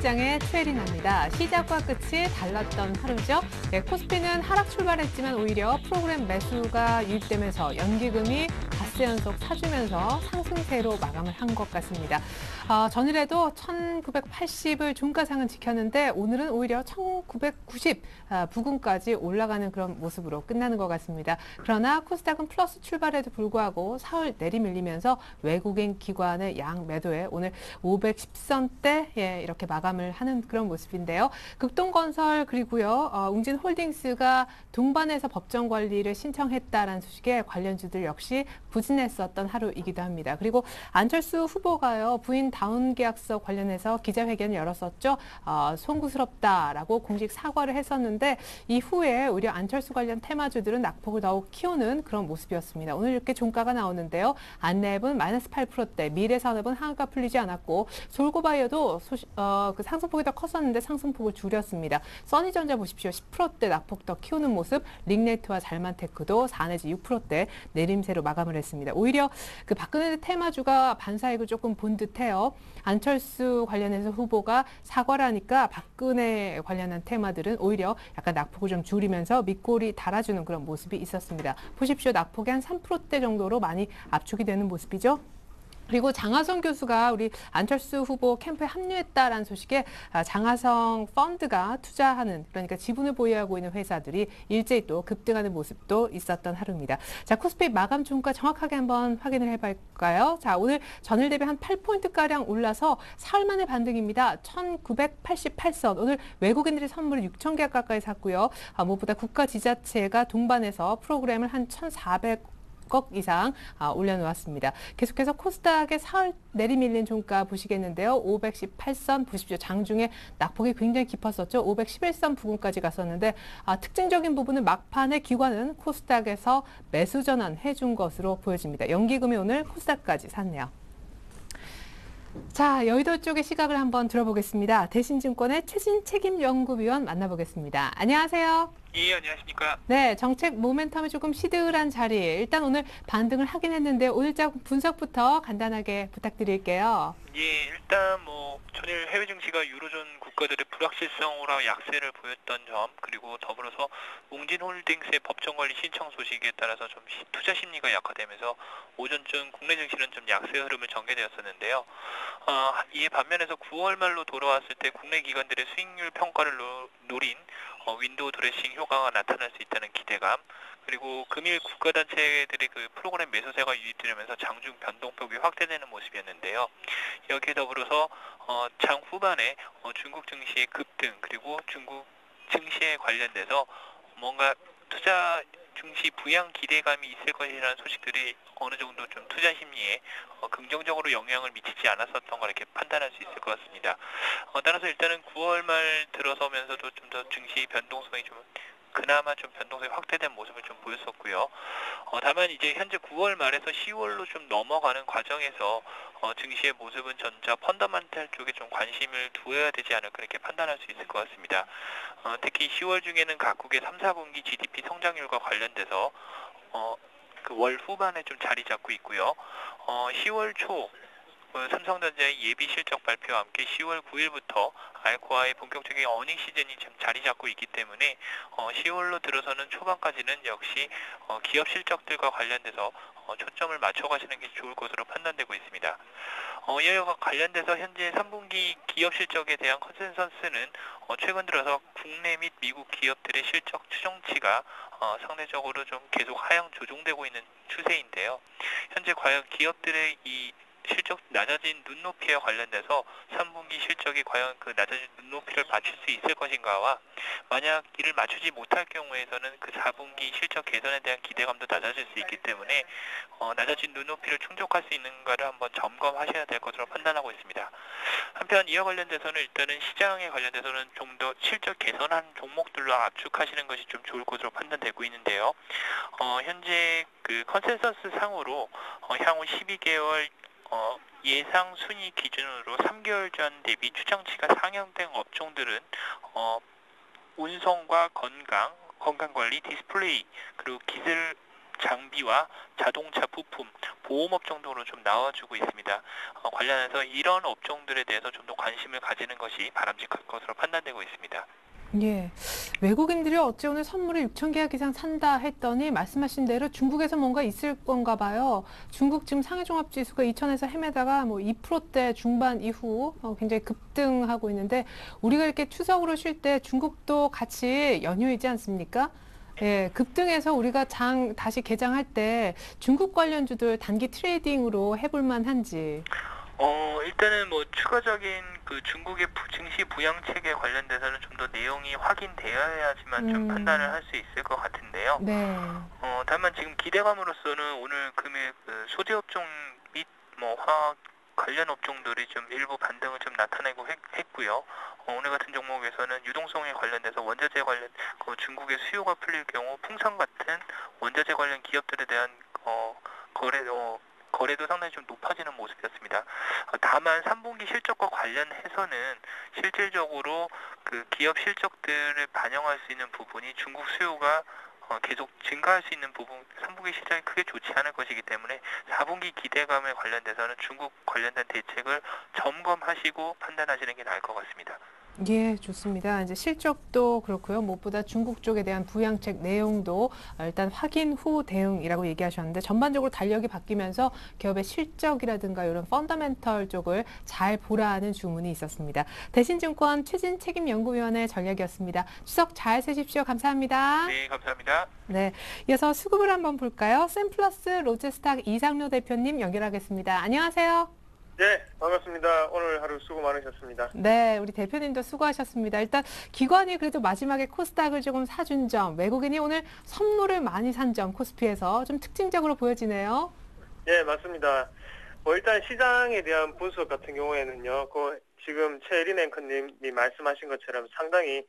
시장의 최혜린입니다. 시작과 끝이 달랐던 하루죠. 네, 코스피는 하락 출발했지만 오히려 프로그램 매수가 유입되면서 연기금이 닷새 연속 사주면서 상승세로 마감을 한 것 같습니다. 전일에도 1980을 종가상은 지켰는데 오늘은 오히려 1990 부근까지 올라가는 그런 모습으로 끝나는 것 같습니다. 그러나 코스닥은 플러스 출발에도 불구하고 사흘 내리밀리면서 외국인 기관의 양 매도에 오늘 510선대 이렇게 마감을 하는 그런 모습인데요. 극동건설 그리고요 웅진홀딩스가 동반해서 법정 관리를 신청했다라는 소식에 관련주들 역시 부진했었던 하루이기도 합니다. 그리고 안철수 후보가요 부인 다운 계약서 관련해서 기자회견을 열었었죠. 송구스럽다라고 공식 사과를 했었는데 이후에 오히려 안철수 관련 테마주들은 낙폭을 더욱 키우는 그런 모습이었습니다. 오늘 이렇게 종가가 나오는데요. 안랩은 마이너스 8%대, 미래산업은 하한가 풀리지 않았고 솔고바이어도 그 상승폭이 더 컸었는데 상승폭을 줄였습니다. 써니전자 보십시오. 10%대 낙폭 더 키우는 모습, 링네트와 잘만테크도 4 내지 6%대 내림세로 마감을 했습니다. 오히려 그 박근혜 테마주가 반사익을 조금 본 듯해요. 안철수 관련해서 후보가 사과를 하니까 박근혜 관련한 테마들은 오히려 약간 낙폭을 좀 줄이면서 밑골이 달아주는 그런 모습이 있었습니다. 보십시오. 낙폭이 한 3%대 정도로 많이 압축이 되는 모습이죠. 그리고 장하성 교수가 우리 안철수 후보 캠프에 합류했다라는 소식에 장하성 펀드가 투자하는 그러니까 지분을 보유하고 있는 회사들이 일제히 또 급등하는 모습도 있었던 하루입니다. 자, 코스피 마감 종가 정확하게 한번 확인을 해볼까요? 자, 오늘 전일 대비 한 8포인트가량 올라서 사흘 만의 반등입니다. 1988선. 오늘 외국인들이 선물을 6,000개 가까이 샀고요. 무엇보다 국가 지자체가 동반해서 프로그램을 한 1,400억 이상 올려놓았습니다. 계속해서 코스닥의 사흘 내리밀린 종가 보시겠는데요. 518선 보십시오. 장중에 낙폭이 굉장히 깊었었죠. 511선 부근까지 갔었는데 특징적인 부분은 막판에 기관은 코스닥에서 매수 전환 해준 것으로 보여집니다. 연기금이 오늘 코스닥까지 샀네요. 자, 여의도 쪽의 시각을 한번 들어보겠습니다. 대신증권의 최진 책임연구위원 만나보겠습니다. 안녕하세요. 예, 안녕하십니까. 네, 정책 모멘텀이 조금 시들한 자리. 일단 오늘 반등을 하긴 했는데 오늘자 분석부터 간단하게 부탁드릴게요. 예, 일단 전일 해외 증시가 유로존 국가들의 불확실성으로 약세를 보였던 점, 그리고 더불어서 웅진홀딩스의 법정관리 신청 소식에 따라서 좀 투자 심리가 약화되면서 오전쯤 국내 증시는 좀 약세 흐름을 전개되었었는데요. 이에 반면에서 9월 말로 돌아왔을 때 국내 기관들의 수익률 평가를 노린 윈도우 드레싱 효과가 나타날 수 있다는 기대감, 그리고 금일 국가단체들의 그 프로그램 매수세가 유입되면서 장중 변동폭이 확대되는 모습이었는데요. 여기에 더불어서 장 후반에 중국 증시의 급등, 그리고 중국 증시에 관련돼서 뭔가 투자 증시 부양 기대감이 있을 것이라는 소식들이 어느 정도 좀 투자 심리에 긍정적으로 영향을 미치지 않았었던 걸 이렇게 판단할 수 있을 것 같습니다. 따라서 일단은 9월 말 들어서면서도 좀 더 증시 변동성이 좀 그나마 좀 변동성이 확대된 모습을 좀 보였었고요. 다만 이제 현재 9월 말에서 10월로 좀 넘어가는 과정에서 증시의 모습은 전자 펀더멘탈 쪽에 좀 관심을 두어야 되지 않을까 이렇게 판단할 수 있을 것 같습니다. 특히 10월 중에는 각국의 3, 4분기 GDP 성장률과 관련돼서 그 월 후반에 좀 자리 잡고 있고요. 10월 초 삼성전자의 예비 실적 발표와 함께 10월 9일부터 알코아의 본격적인 어닝 시즌이 지금 자리 잡고 있기 때문에 10월로 들어서는 초반까지는 역시 기업 실적들과 관련돼서 초점을 맞춰가시는 게 좋을 것으로 판단되고 있습니다. 이와 관련돼서 현재 3분기 기업 실적에 대한 컨센서스는 최근 들어서 국내 및 미국 기업들의 실적 추정치가 상대적으로 좀 계속 하향 조정되고 있는 추세인데요. 현재 과연 기업들의 이 실적 낮아진 눈높이와 관련돼서 3분기 실적이 과연 그 낮아진 눈높이를 맞출 수 있을 것인가와 만약 이를 맞추지 못할 경우에서는 그 4분기 실적 개선에 대한 기대감도 낮아질 수 있기 때문에 낮아진 눈높이를 충족할 수 있는가를 한번 점검하셔야 될 것으로 판단하고 있습니다. 한편 이와 관련돼서는 일단은 시장에 관련돼서는 좀 더 실적 개선한 종목들로 압축하시는 것이 좀 좋을 것으로 판단되고 있는데요. 현재 그 컨센서스 상으로 향후 12개월 예상 순위 기준으로 3개월 전 대비 추정치가 상향된 업종들은 운송과 건강관리, 디스플레이, 그리고 기술 장비와 자동차 부품, 보험업종 등으로 좀 나와주고 있습니다. 관련해서 이런 업종들에 대해서 좀 더 관심을 가지는 것이 바람직할 것으로 판단되고 있습니다. 예. 외국인들이 어째 오늘 선물을 6천 개약 이상 산다 했더니 말씀하신 대로 중국에서 뭔가 있을 건가 봐요. 중국 지금 상해종합지수가 2천에서 헤매다가 뭐 2%대 중반 이후 굉장히 급등하고 있는데 우리가 이렇게 추석으로 쉴 때 중국도 같이 연휴이지 않습니까? 예, 급등해서 우리가 장 다시 개장할 때 중국 관련주들 단기 트레이딩으로 해볼 만한지. 일단은 뭐 추가적인 그 중국의 증시 부양 체계 관련돼서는 좀 더 내용이 확인되어야지만 좀 판단을 할 수 있을 것 같은데요. 네. 다만 지금 기대감으로서는 오늘 금일 그 소재 업종 및 뭐 화학 관련 업종들이 좀 일부 반등을 좀 나타내고 했고요. 오늘 같은 종목에서는 유동성에 관련돼서 원자재 관련 중국의 수요가 풀릴 경우 풍산 같은 원자재 관련 기업들에 대한 거래 거래도 상당히 좀 높아지는 모습이었습니다. 다만 3분기 실적과 관련해서는 실질적으로 그 기업 실적들을 반영할 수 있는 부분이 중국 수요가 계속 증가할 수 있는 부분, 3분기 시장이 크게 좋지 않을 것이기 때문에 4분기 기대감에 관련돼서는 중국 관련된 대책을 점검하시고 판단하시는 게 나을 것 같습니다. 예, 좋습니다. 이제 실적도 그렇고요. 무엇보다 중국 쪽에 대한 부양책 내용도 일단 확인 후 대응이라고 얘기하셨는데 전반적으로 달력이 바뀌면서 기업의 실적이라든가 이런 펀더멘털 쪽을 잘 보라는 주문이 있었습니다. 대신증권 최진 책임연구위원의 전략이었습니다. 추석 잘 세십시오. 감사합니다. 네, 감사합니다. 네, 이어서 수급을 한번 볼까요? 샘플러스 로제스탁 이상로 대표님 연결하겠습니다. 안녕하세요. 네, 반갑습니다. 오늘 하루 수고 많으셨습니다. 네, 우리 대표님도 수고하셨습니다. 일단 기관이 그래도 마지막에 코스닥을 조금 사준 점, 외국인이 오늘 선물을 많이 산 점, 코스피에서 좀 특징적으로 보여지네요. 네, 맞습니다. 일단 시장에 대한 분석 같은 경우에는요, 지금 최혜린 앵커님이 말씀하신 것처럼 상당히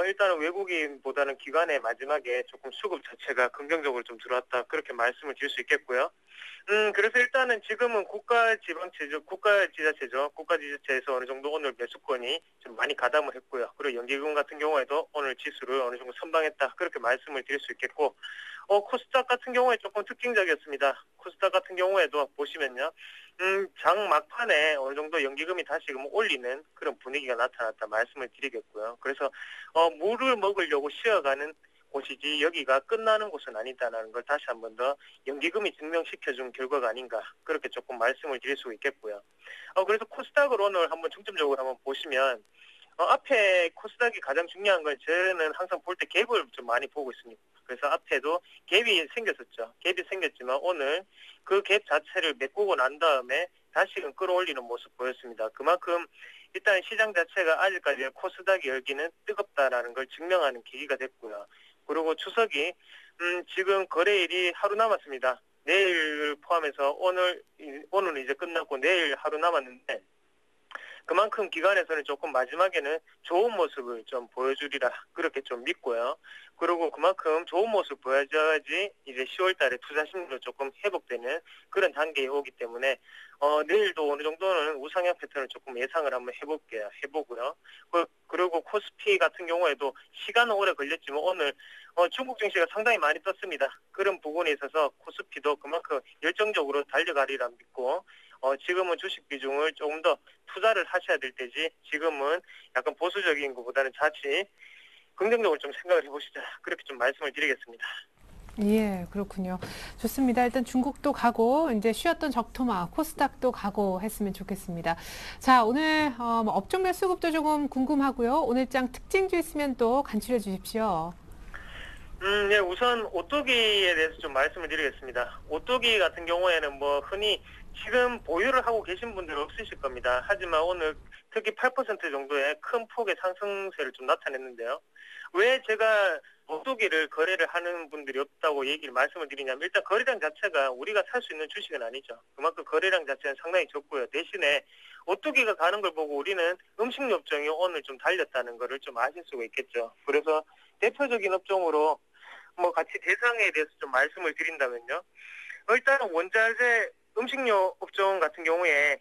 일단은 외국인보다는 기관의 마지막에 조금 수급 자체가 긍정적으로 좀 들어왔다, 그렇게 말씀을 드릴 수 있겠고요. 그래서 일단은 지금은 국가지자체에서 어느 정도 오늘 매수권이 좀 많이 가담을 했고요. 그리고 연기금 같은 경우에도 오늘 지수를 어느 정도 선방했다, 그렇게 말씀을 드릴 수 있겠고, 코스닥 같은 경우에 조금 특징적이었습니다. 코스닥 같은 경우에도 보시면요, 장 막판에 어느 정도 연기금이 다시금 올리는 그런 분위기가 나타났다 말씀을 드리겠고요. 그래서 물을 먹으려고 쉬어가는 곳이지 여기가 끝나는 곳은 아니다라는 걸 다시 한 번 더 연기금이 증명시켜준 결과가 아닌가, 그렇게 조금 말씀을 드릴 수 있겠고요. 그래서 코스닥을 오늘 한번 중점적으로 한번 보시면 앞에 코스닥이 가장 중요한 건 저는 항상 볼 때 갭을 좀 많이 보고 있습니다. 그래서 앞에도 갭이 생겼었죠. 갭이 생겼지만 오늘 그 갭 자체를 메꾸고 난 다음에 다시금 끌어올리는 모습 보였습니다. 그만큼 일단 시장 자체가 아직까지 코스닥이 열기는 뜨겁다라는 걸 증명하는 계기가 됐고요. 그리고 추석이 지금 거래일이 하루 남았습니다. 내일 포함해서 오늘은 이제 끝났고 내일 하루 남았는데, 그만큼 기관에서는 조금 마지막에는 좋은 모습을 좀 보여주리라, 그렇게 좀 믿고요. 그리고 그만큼 좋은 모습 보여줘야지 이제 10월 달에 투자 심리도 조금 회복되는 그런 단계에 오기 때문에 내일도 어느 정도는 우상향 패턴을 조금 예상을 한번 해보고요. 그리고 코스피 같은 경우에도 시간은 오래 걸렸지만 오늘 중국 증시가 상당히 많이 떴습니다. 그런 부분에 있어서 코스피도 그만큼 열정적으로 달려가리라 믿고, 지금은 주식 비중을 조금 더 투자를 하셔야 될 때지 지금은 약간 보수적인 것보다는 자칫 긍정적으로 좀 생각을 해보시자, 그렇게 좀 말씀을 드리겠습니다. 예, 그렇군요. 좋습니다. 일단 중국도 가고 이제 쉬었던 적토마, 코스닥도 가고 했으면 좋겠습니다. 자, 오늘 업종별 수급도 조금 궁금하고요. 오늘장 특징주 있으면 또 간추려 주십시오. 네, 우선 오뚜기에 대해서 좀 말씀을 드리겠습니다. 오뚜기 같은 경우에는 뭐 흔히 지금 보유를 하고 계신 분들은 없으실 겁니다. 하지만 오늘 특히 8% 정도의 큰 폭의 상승세를 좀 나타냈는데요. 왜 제가 오뚜기를 거래를 하는 분들이 없다고 말씀을 드리냐면, 일단 거래량 자체가 우리가 살 수 있는 주식은 아니죠. 그만큼 거래량 자체는 상당히 적고요. 대신에 오뚜기가 가는 걸 보고 우리는 음식료 업종이 오늘 좀 달렸다는 거를 좀 아실 수가 있겠죠. 그래서 대표적인 업종으로 같이 대상에 대해서 좀 말씀을 드린다면요. 일단은 원자재 음식료 업종 같은 경우에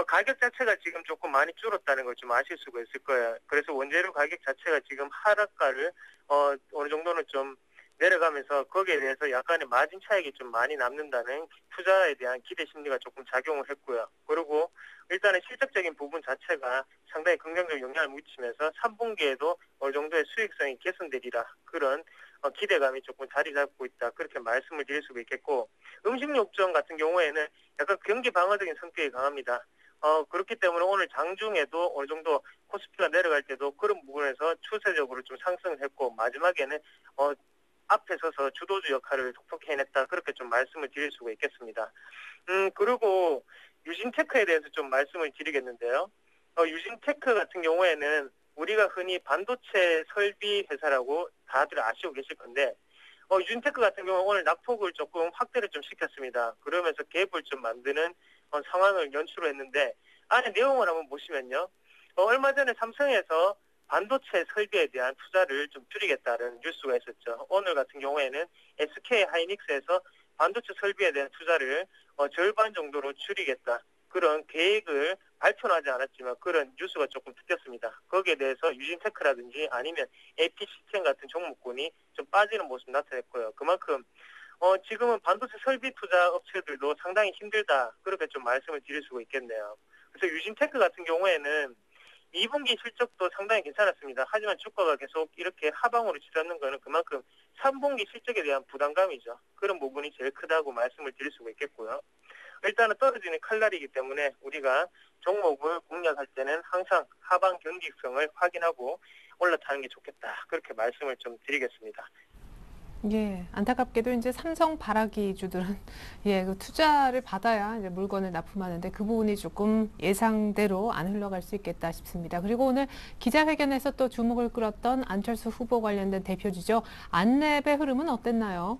가격 자체가 지금 조금 많이 줄었다는 걸 좀 아실 수가 있을 거예요. 그래서 원재료 가격 자체가 지금 하락가를 어느 정도는 좀 내려가면서 거기에 대해서 약간의 마진 차익이 좀 많이 남는다는 투자에 대한 기대 심리가 조금 작용을 했고요. 그리고 일단은 실적적인 부분 자체가 상당히 긍정적 영향을 미치면서 3분기에도 어느 정도의 수익성이 개선되리라 그런 기대감이 조금 자리 잡고 있다. 그렇게 말씀을 드릴 수가 있겠고, 음식료점 같은 경우에는 약간 경기 방어적인 성격이 강합니다. 그렇기 때문에 오늘 장중에도 어느 정도 코스피가 내려갈 때도 그런 부분에서 추세적으로 좀 상승을 했고, 마지막에는 앞에 서서 주도주 역할을 톡톡히 해냈다. 그렇게 좀 말씀을 드릴 수가 있겠습니다. 그리고 유진테크에 대해서 좀 말씀을 드리겠는데요. 유진테크 같은 경우에는 우리가 흔히 반도체 설비 회사라고 다들 아시고 계실 건데, 유진테크 같은 경우는 오늘 낙폭을 조금 확대를 좀 시켰습니다. 그러면서 갭을 좀 만드는 상황을 연출했는데, 안에 내용을 한번 보시면요. 얼마 전에 삼성에서 반도체 설비에 대한 투자를 좀 줄이겠다는 뉴스가 있었죠. 오늘 같은 경우에는 SK 하이닉스에서 반도체 설비에 대한 투자를 절반 정도로 줄이겠다. 그런 계획을 발표는 하지 않았지만 그런 뉴스가 조금 듣겼습니다. 거기에 대해서 유진테크라든지 아니면 AP시스템 같은 종목군이 좀 빠지는 모습 나타냈고요. 그만큼 지금은 반도체 설비 투자 업체들도 상당히 힘들다. 그렇게 좀 말씀을 드릴 수가 있겠네요. 그래서 유진테크 같은 경우에는 2분기 실적도 상당히 괜찮았습니다. 하지만 주가가 계속 이렇게 하방으로 치닫는 거는 그만큼 3분기 실적에 대한 부담감이죠. 그런 부분이 제일 크다고 말씀을 드릴 수가 있겠고요. 일단은 떨어지는 칼날이기 때문에 우리가 종목을 공략할 때는 항상 하방 경직성을 확인하고 올라타는 게 좋겠다. 그렇게 말씀을 좀 드리겠습니다. 예, 안타깝게도 이제 삼성 발화기주들은 그 투자를 받아야 이제 물건을 납품하는데 그 부분이 조금 예상대로 안 흘러갈 수 있겠다 싶습니다. 그리고 오늘 기자회견에서 또 주목을 끌었던 안철수 후보 관련된 대표주죠. 안랩의 흐름은 어땠나요?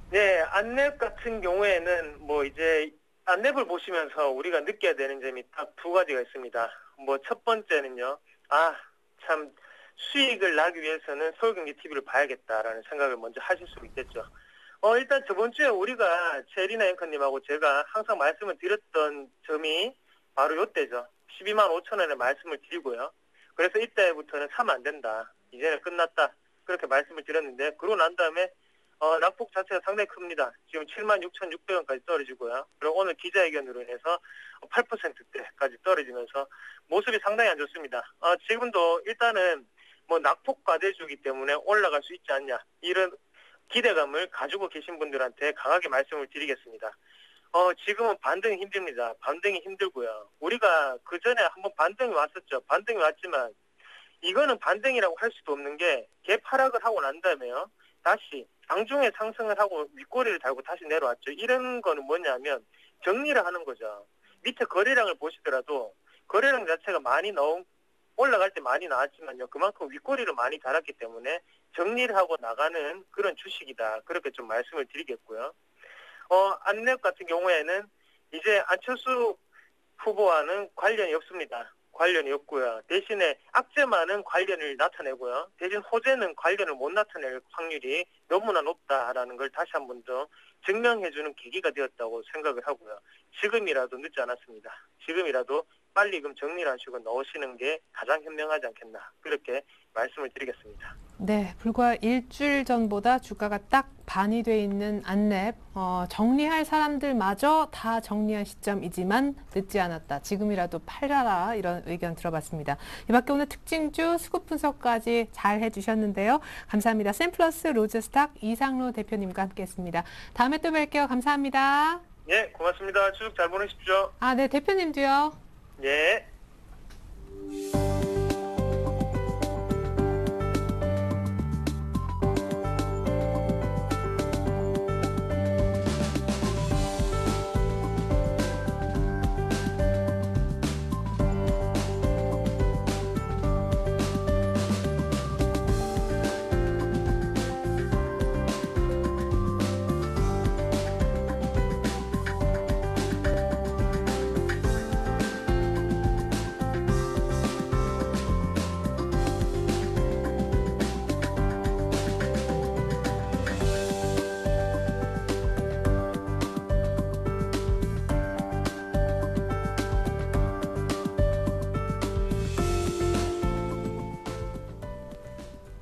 네, 안랩 같은 경우에는 이제 안랩을 보시면서 우리가 느껴야 되는 점이 딱 두 가지가 있습니다. 첫 번째는요. 참 수익을 나기 위해서는 서울경제TV를 봐야겠다라는 생각을 먼저 하실 수 있겠죠. 일단 저번 주에 우리가 체리나 앵커님하고 제가 항상 말씀을 드렸던 점이 바로 이때죠. 12만 5천 원에 말씀을 드리고요. 그래서 이때부터는 사면 안 된다. 이제는 끝났다. 그렇게 말씀을 드렸는데 그러고 난 다음에 낙폭 자체가 상당히 큽니다. 지금 76,600원까지 떨어지고요. 그리고 오늘 기자회견으로 인해서 8%대까지 떨어지면서 모습이 상당히 안 좋습니다. 지금도 일단은 낙폭 과대주기 때문에 올라갈 수 있지 않냐 이런 기대감을 가지고 계신 분들한테 강하게 말씀을 드리겠습니다. 지금은 반등이 힘듭니다. 반등이 힘들고요. 우리가 그 전에 한번 반등이 왔었죠. 반등이 왔지만 이거는 반등이라고 할 수도 없는 게 갭 하락을 하고 난 다음에요. 다시 장중에 상승을 하고 윗꼬리를 달고 다시 내려왔죠. 이런 거는 뭐냐면 정리를 하는 거죠. 밑에 거래량을 보시더라도 거래량 자체가 많이 올라갈 때 많이 나왔지만요. 그만큼 윗꼬리를 많이 달았기 때문에 정리를 하고 나가는 그런 주식이다. 그렇게 좀 말씀을 드리겠고요. 안랩 같은 경우에는 이제 안철수 후보와는 관련이 없습니다. 관련이 없고요. 대신에 악재만은 관련을 나타내고요. 대신 호재는 관련을 못 나타낼 확률이 너무나 높다라는 걸 다시 한 번 더 증명해주는 계기가 되었다고 생각을 하고요. 지금이라도 늦지 않았습니다. 지금이라도 빨리 정리를 하시고 넣으시는 게 가장 현명하지 않겠나 그렇게 말씀을 드리겠습니다. 네, 불과 일주일 전보다 주가가 딱 반이 돼 있는 안랩, 정리할 사람들마저 다 정리한 시점이지만 늦지 않았다. 지금이라도 팔아라 이런 의견 들어봤습니다. 이 밖에 오늘 특징주 수급 분석까지 잘 해주셨는데요. 감사합니다. 샘플러스 로즈스탁 이상로 대표님과 함께했습니다. 다음에 또 뵐게요. 감사합니다. 예, 고맙습니다. 추석 잘 보내십시오. 네, 대표님도요. 예.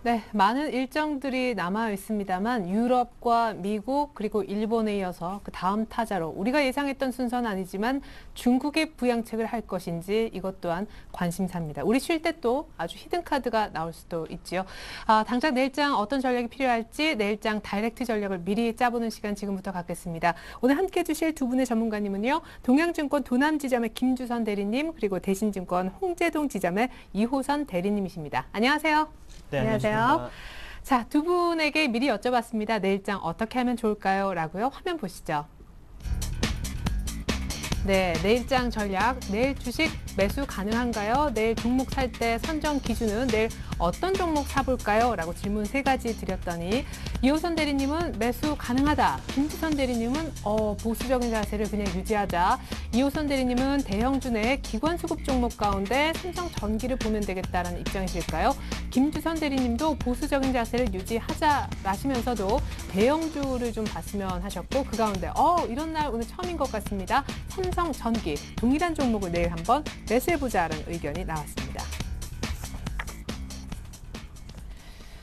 네, 많은 일정들이 남아 있습니다만 유럽과 미국 그리고 일본에 이어서 그 다음 타자로 우리가 예상했던 순서는 아니지만 중국의 부양책을 할 것인지 이것 또한 관심사입니다. 우리 쉴 때 또 아주 히든 카드가 나올 수도 있지요. 당장 내일장 어떤 전략이 필요할지 내일장 다이렉트 전략을 미리 짜보는 시간 지금부터 갖겠습니다. 오늘 함께해 주실 두 분의 전문가님은요. 동양증권 도남지점의 김주선 대리님 그리고 대신증권 홍제동 지점의 이호선 대리님이십니다. 안녕하세요. 네, 안녕하세요. 자, 두 분에게 미리 여쭤봤습니다. 내일장 어떻게 하면 좋을까요? 라고요. 화면 보시죠. 네, 내일장 전략, 내일 주식 매수 가능한가요? 내일 종목 살 때 선정 기준은 내일 어떤 종목 사볼까요? 라고 질문 3가지 드렸더니 이호선 대리님은 매수 가능하다. 김주선 대리님은 보수적인 자세를 그냥 유지하자. 이호선 대리님은 대형주 내 기관수급 종목 가운데 삼성전기를 보면 되겠다라는 입장이실까요? 김주선 대리님도 보수적인 자세를 유지하자라시면서도 대형주를 좀 봤으면 하셨고 그 가운데 이런 날 오늘 처음인 것 같습니다. 삼성전기 동일한 종목을 내일 한번 매수해보자라는 의견이 나왔습니다.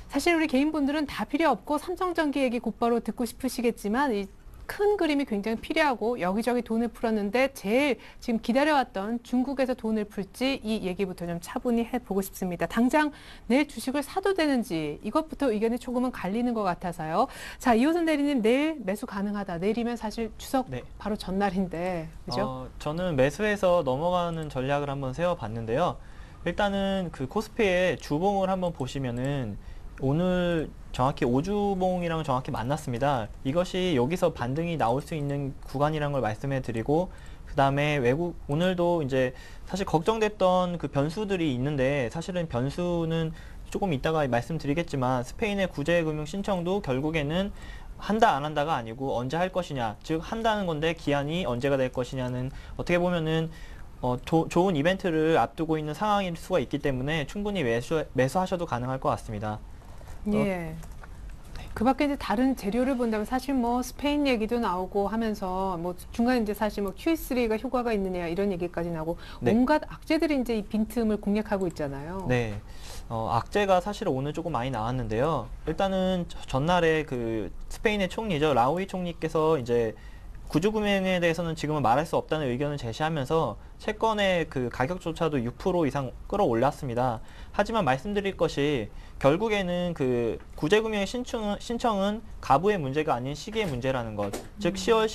사실 우리 개인분들은 다 필요 없고 삼성전기 얘기 곧바로 듣고 싶으시겠지만 이 큰 그림이 굉장히 필요하고 여기저기 돈을 풀었는데 제일 지금 기다려왔던 중국에서 돈을 풀지 이 얘기부터 좀 차분히 해보고 싶습니다. 당장 내일 주식을 사도 되는지 이것부터 의견이 조금은 갈리는 것 같아서요. 자, 이호선 대리님 내일 매수 가능하다. 내일이면 사실 추석 바로 전날인데 그죠? 저는 매수해서 넘어가는 전략을 한번 세워봤는데요. 일단은 그 코스피의 주봉을 한번 보시면은 오늘 정확히 5주봉이랑 정확히 만났습니다. 이것이 여기서 반등이 나올 수 있는 구간이라는 걸 말씀해 드리고 그 다음에 오늘도 이제 사실 걱정됐던 그 변수들이 있는데 사실은 변수는 조금 이따가 말씀드리겠지만 스페인의 구제금융 신청도 결국에는 한다 안 한다가 아니고 언제 할 것이냐, 즉 한다는 건데 기한이 언제가 될 것이냐는 어떻게 보면은 좋은 이벤트를 앞두고 있는 상황일 수가 있기 때문에 충분히 매수하셔도 가능할 것 같습니다. 예. 그 밖에 이제 다른 재료를 본다면 사실 뭐 스페인 얘기도 나오고 하면서 뭐 중간에 이제 사실 뭐 QE3가 효과가 있느냐 이런 얘기까지 나오고 온갖 악재들이 이제 이 빈틈을 공략하고 있잖아요. 네. 악재가 사실 오늘 조금 많이 나왔는데요. 일단은 전날에 그 스페인의 총리죠. 라우이 총리께서 이제 구주금융에 대해서는 지금은 말할 수 없다는 의견을 제시하면서 채권의 그 가격조차도 6% 이상 끌어올랐습니다. 하지만 말씀드릴 것이 결국에는 그 구제금융의 신청은 가부의 문제가 아닌 시기의 문제라는 것. 즉 10월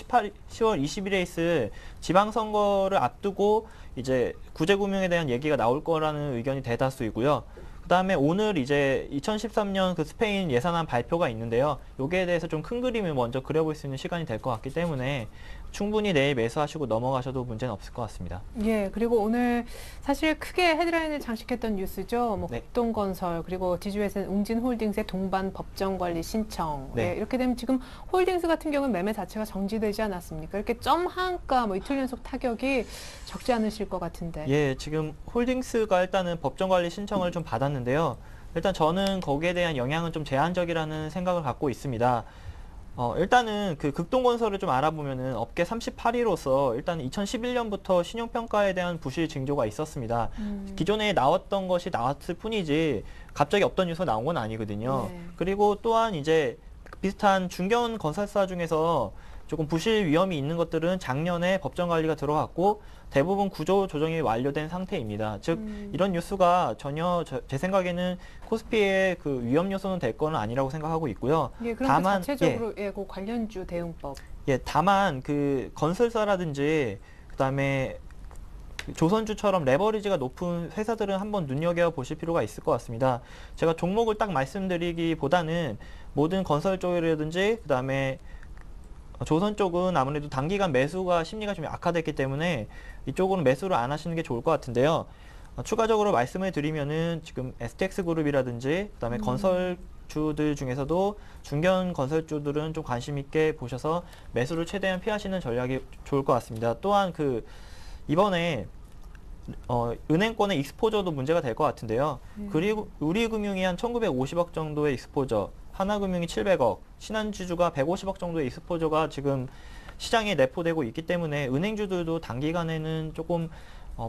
20일에 있을 지방선거를 앞두고 이제 구제금융에 대한 얘기가 나올 거라는 의견이 대다수이고요. 그 다음에 오늘 이제 2013년 그 스페인 예산안 발표가 있는데요. 여기에 대해서 좀 큰 그림을 먼저 그려볼 수 있는 시간이 될 것 같기 때문에 충분히 내일 매수하시고 넘어가셔도 문제는 없을 것 같습니다. 예, 그리고 오늘 사실 크게 헤드라인을 장식했던 뉴스죠. 뭐 국동건설 그리고 지주회사는 웅진홀딩스의 동반 법정관리 신청. 예, 이렇게 되면 지금 홀딩스 같은 경우는 매매 자체가 정지되지 않았습니까? 이렇게 점 한가 뭐 이틀 연속 타격이 적지 않으실 것 같은데. 예, 지금 홀딩스가 일단은 법정관리 신청을 좀 받았는데요. 일단 저는 거기에 대한 영향은 좀 제한적이라는 생각을 갖고 있습니다. 일단은 그 극동건설을 좀 알아보면은 업계 38위로서 일단 2011년부터 신용평가에 대한 부실 징조가 있었습니다. 기존에 나왔던 것이 나왔을 뿐이지 갑자기 없던 뉴스가 나온 건 아니거든요. 그리고 또한 이제 비슷한 중견 건설사 중에서 조금 부실 위험이 있는 것들은 작년에 법정 관리가 들어갔고 대부분 구조 조정이 완료된 상태입니다. 즉 이런 뉴스가 전혀 제 생각에는 코스피의 그 위험 요소는 될 거는 아니라고 생각하고 있고요. 예, 그럼 다만 자체적으로 그 관련주 대응법. 예, 다만 그 건설사라든지 그다음에 조선주처럼 레버리지가 높은 회사들은 한번 눈여겨보실 필요가 있을 것 같습니다. 제가 종목을 딱 말씀드리기보다는 모든 건설 쪽이라든지 그다음에 조선 쪽은 아무래도 단기간 매수가 심리가 좀 악화됐기 때문에 이쪽으로는 매수를 안 하시는 게 좋을 것 같은데요. 추가적으로 말씀을 드리면은 지금 STX 그룹이라든지 그다음에 건설주들 중에서도 중견 건설주들은 좀 관심 있게 보셔서 매수를 최대한 피하시는 전략이 좋을 것 같습니다. 또한 그 이번에 은행권의 익스포저도 문제가 될 것 같은데요. 그리고 우리금융이 한 1950억 정도의 익스포저, 하나금융이 700억, 신한지주가 150억 정도의 익스포저가 지금 시장에 내포되고 있기 때문에 은행주들도 단기간에는 조금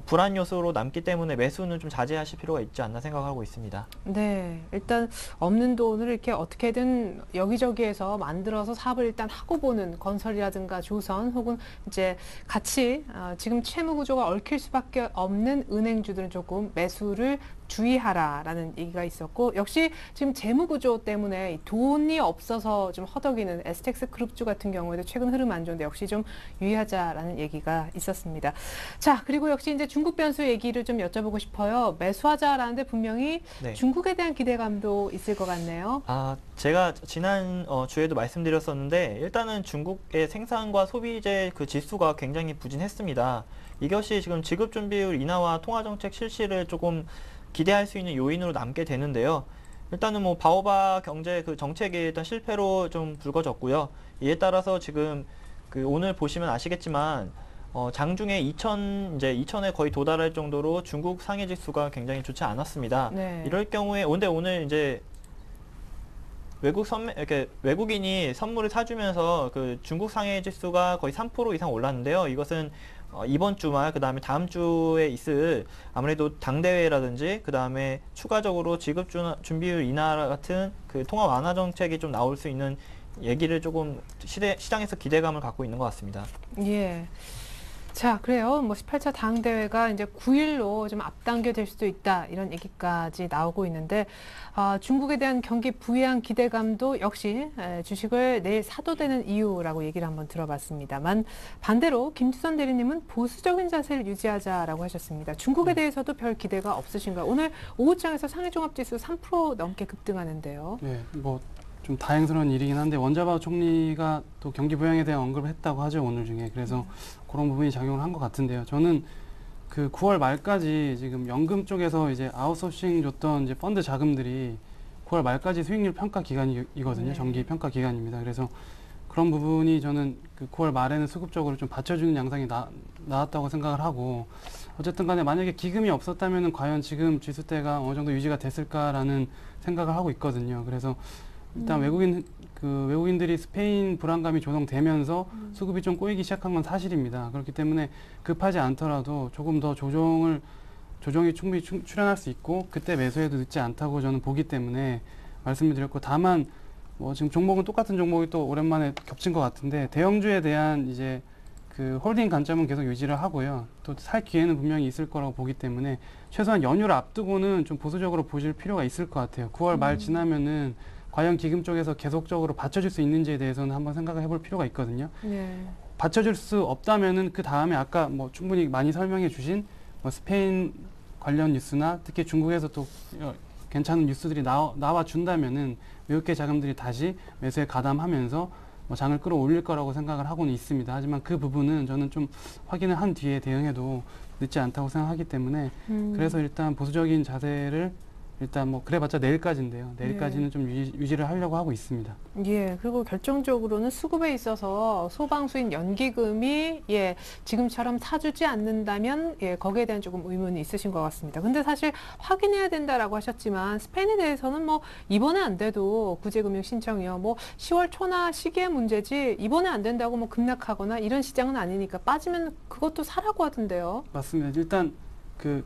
불안 요소로 남기 때문에 매수는 좀 자제하실 필요가 있지 않나 생각하고 있습니다. 네, 일단 없는 돈을 이렇게 어떻게든 여기저기에서 만들어서 사업을 일단 하고 보는 건설이라든가 조선 혹은 이제 같이 지금 채무 구조가 얽힐 수밖에 없는 은행주들은 조금 매수를 주의하라라는 얘기가 있었고, 역시 지금 재무 구조 때문에 돈이 없어서 좀 허덕이는 에스텍스 그룹주 같은 경우에도 최근 흐름 안 좋은데 역시 좀 유의하자라는 얘기가 있었습니다. 자, 그리고 역시 이제 중국 변수 얘기를 좀 여쭤보고 싶어요. 매수하자라는데 분명히 네. 중국에 대한 기대감도 있을 것 같네요. 제가 지난 주에도 말씀드렸었는데 일단은 중국의 생산과 소비재 그 지수가 굉장히 부진했습니다. 이것이 지금 지급 준비율 인하와 통화 정책 실시를 조금 기대할 수 있는 요인으로 남게 되는데요. 일단은 뭐 바오바 경제 그 정책이 일단 실패로 좀 불거졌고요. 이에 따라서 지금 그 오늘 보시면 아시겠지만 장중에 2000에 거의 도달할 정도로 중국 상해 지수가 굉장히 좋지 않았습니다. 네. 이럴 경우에 오늘 이제 이렇게 외국인이 선물을 사주면서 그 중국 상해 지수가 거의 3% 이상 올랐는데요. 이것은 이번 주말 그다음에 다음 주에 있을 아무래도 당대회라든지 그다음에 추가적으로 지급 준비율 인하 같은 그 통화 완화 정책이 좀 나올 수 있는 얘기를 조금 시장에서 기대감을 갖고 있는 것 같습니다. 예. 자, 그래요. 뭐 18차 당대회가 이제 9일로 좀 앞당겨질 수도 있다, 이런 얘기까지 나오고 있는데, 중국에 대한 경기 부양 기대감도 역시 주식을 내일 사도 되는 이유라고 얘기를 한번 들어봤습니다만, 반대로 김주선 대리님은 보수적인 자세를 유지하자라고 하셨습니다. 중국에 대해서도 별 기대가 없으신가요? 오늘 오후장에서 상해종합지수 3% 넘게 급등하는데요. 네, 뭐 좀 다행스러운 일이긴 한데 원자바오 총리가 또 경기 부양에 대한 언급을 했다고 하죠, 오늘 중에. 그래서 그런 부분이 작용을 한 것 같은데요. 저는 그 9월 말까지 지금 연금 쪽에서 이제 아웃소싱 줬던 이제 펀드 자금들이 9월 말까지 수익률 평가 기간이거든요. 네. 정기 평가 기간입니다. 그래서 그런 부분이 저는 그 9월 말에는 수급적으로 좀 받쳐주는 양상이 나왔다고 생각을 하고, 어쨌든 간에 만약에 기금이 없었다면 과연 지금 지수대가 어느 정도 유지가 됐을까라는 생각을 하고 있거든요. 그래서 일단 외국인들이 스페인 불안감이 조성되면서 수급이 좀 꼬이기 시작한 건 사실입니다. 그렇기 때문에 급하지 않더라도 조금 더 조정이 충분히 출현할 수 있고 그때 매수해도 늦지 않다고 저는 보기 때문에 말씀을 드렸고, 다만 뭐 지금 종목은 똑같은 종목이 또 오랜만에 겹친 것 같은데 대형주에 대한 이제 그 홀딩 관점은 계속 유지를 하고요. 또 살 기회는 분명히 있을 거라고 보기 때문에 최소한 연휴를 앞두고는 좀 보수적으로 보실 필요가 있을 것 같아요. 9월 말 지나면은 과연 기금 쪽에서 계속적으로 받쳐줄 수 있는지에 대해서는 한번 생각을 해볼 필요가 있거든요. 네. 받쳐줄 수 없다면은 그 다음에 아까 뭐 충분히 많이 설명해 주신 뭐 스페인 관련 뉴스나 특히 중국에서 또 괜찮은 뉴스들이 나와 준다면은 외국계 자금들이 다시 매수에 가담하면서 뭐 장을 끌어올릴 거라고 생각을 하고는 있습니다. 하지만 그 부분은 저는 좀 확인을 한 뒤에 대응해도 늦지 않다고 생각하기 때문에 그래서 일단 보수적인 자세를 일단 뭐 그래봤자 내일까지인데요. 내일까지는 좀 유지를 하려고 하고 있습니다. 예, 그리고 결정적으로는 수급에 있어서 소방수인 연기금이 지금처럼 사주지 않는다면 거기에 대한 조금 의문이 있으신 것 같습니다. 근데 사실 확인해야 된다라고 하셨지만 스페인에 대해서는 뭐 이번에 안 돼도 구제금융 신청이요. 뭐 10월 초나 시기의 문제지 이번에 안 된다고 뭐 급락하거나 이런 시장은 아니니까 빠지면 그것도 사라고 하던데요. 맞습니다. 일단 그